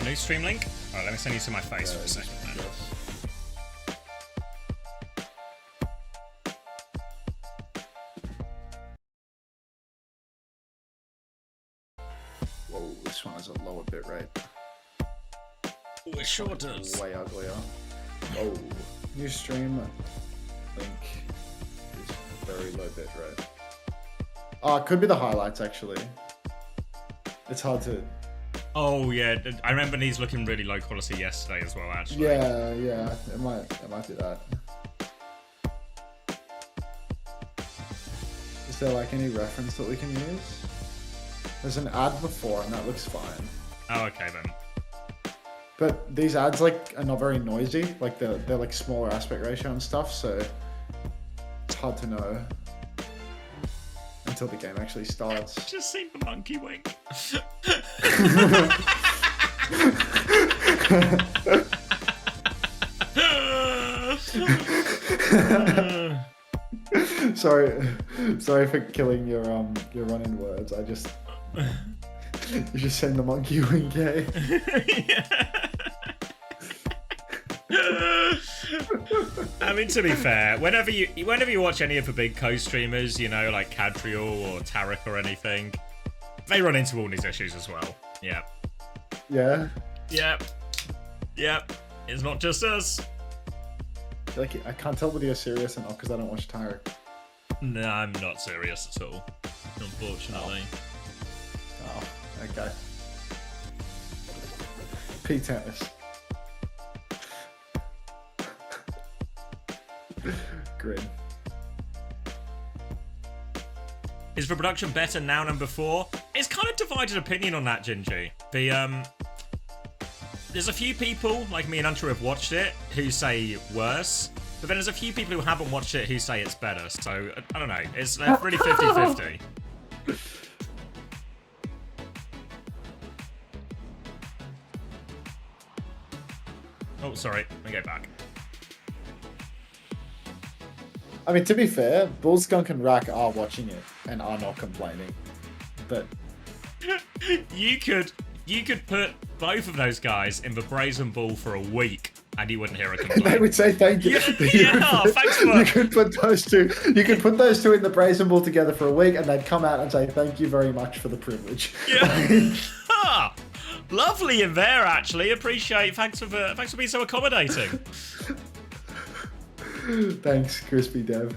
S1: A new stream link? Alright, let me send you to my face for a
S3: Just-
S1: second then.
S3: yes. Whoa, this one has a lower bit rate.
S1: Oh, it sure does.
S3: Way uglier. Whoa. New stream link is very low bit rate. Oh, it could be the highlights actually. It's hard to.
S1: Oh yeah, I remember these looking really low quality yesterday as well. Actually.
S3: Yeah, it might do that. Is there like any reference that we can use? There's an ad before and that looks fine.
S1: Oh, okay then.
S3: But these ads like are not very noisy. Like they're like smaller aspect ratio and stuff, so it's hard to know until the game actually starts.
S1: Just seen the monkey wink.
S3: Sorry for killing your run-in words. I just you just send the monkey wink, eh?
S1: I mean, to be fair, whenever you watch any of the big co-streamers, you know, like Cadriel or Tarek or anything, they run into all these issues as well. Yeah.
S3: Yeah.
S1: Yep. It's not just us.
S3: Like I can't tell whether you're serious or not because I don't watch Tarek.
S1: No, I'm not serious at all, unfortunately.
S3: Oh, okay. P-tennis. Grin.
S1: Is the production better now than before? It's kind of divided opinion on that, Gingy. There's a few people, like me and Hunter, who have watched it, who say worse. But then there's a few people who haven't watched it who say it's better. So, I don't know. It's really 50-50. Oh, sorry. Let me go back.
S3: I mean, to be fair, Bull Skunk and Rack are watching it and are not complaining. But
S1: You could put both of those guys in the Brazen Bull for a week and you wouldn't hear a complaint.
S3: they would say thank you.
S1: Thanks for
S3: You could put those two. You could put those two in the Brazen Bull together for a week, and they'd come out and say thank you very much for the privilege.
S1: Yeah. Lovely in there, actually. Appreciate. Thanks for being so accommodating.
S3: Thanks, Crispy Dev.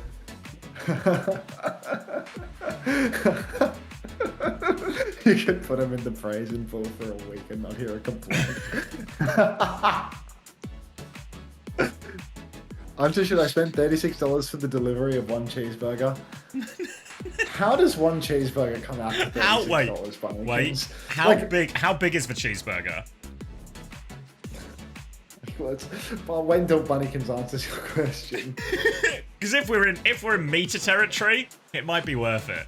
S3: You could put him in the Brazen Bull for a week and not hear a complaint. Should I spend $36 for the delivery of one cheeseburger? How does one cheeseburger come out to $36, Bunnykins?
S1: How big is the cheeseburger?
S3: Well, wait until Bunnykins answers your question.
S1: Because if we're in meter territory, it might be worth it.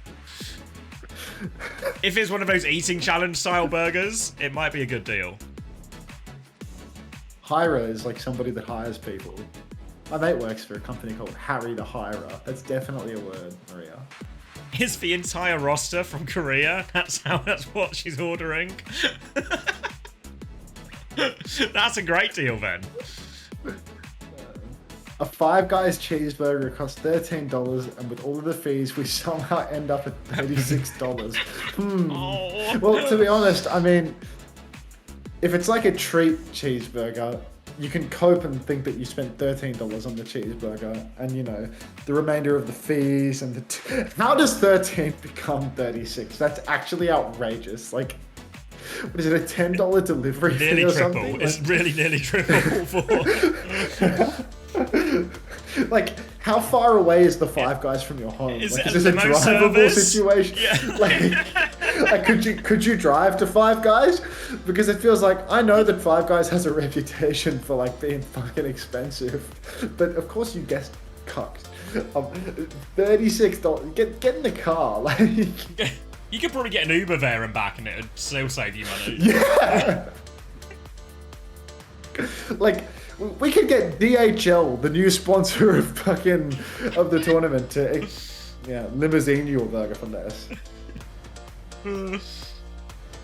S1: If it's one of those eating challenge style burgers, it might be a good deal.
S3: Hirer is like somebody that hires people. My mate works for a company called Harry the Hirer. That's definitely a word, Maria.
S1: Is the entire roster from Korea? That's what she's ordering. That's a great deal then.
S3: A Five Guys cheeseburger costs $13, and with all of the fees, we somehow end up at $36.
S1: Oh.
S3: Well, to be honest, I mean, if it's like a treat cheeseburger, you can cope and think that you spent $13 on the cheeseburger, and you know the remainder of the fees and the. How does 13 become 36? That's actually outrageous. Like, what is it? A $10 delivery fee
S1: Nearly
S3: or
S1: triple.
S3: something?
S1: It's really nearly triple.
S3: Like, how far away is the Five Guys from your home?
S1: Is
S3: Like,
S1: it
S3: is this a
S1: limo
S3: drivable
S1: service?
S3: situation?
S1: Yeah.
S3: Like could you drive to Five Guys? Because it feels like I know that Five Guys has a reputation for like being fucking expensive, but of course you guessed cucked. $36. Get in the car, like.
S1: You could probably get an Uber there and back, and it'd still save you money.
S3: Yeah. Like, we could get DHL, the new sponsor of the tournament, to Ja, Limousine-Burger von der S.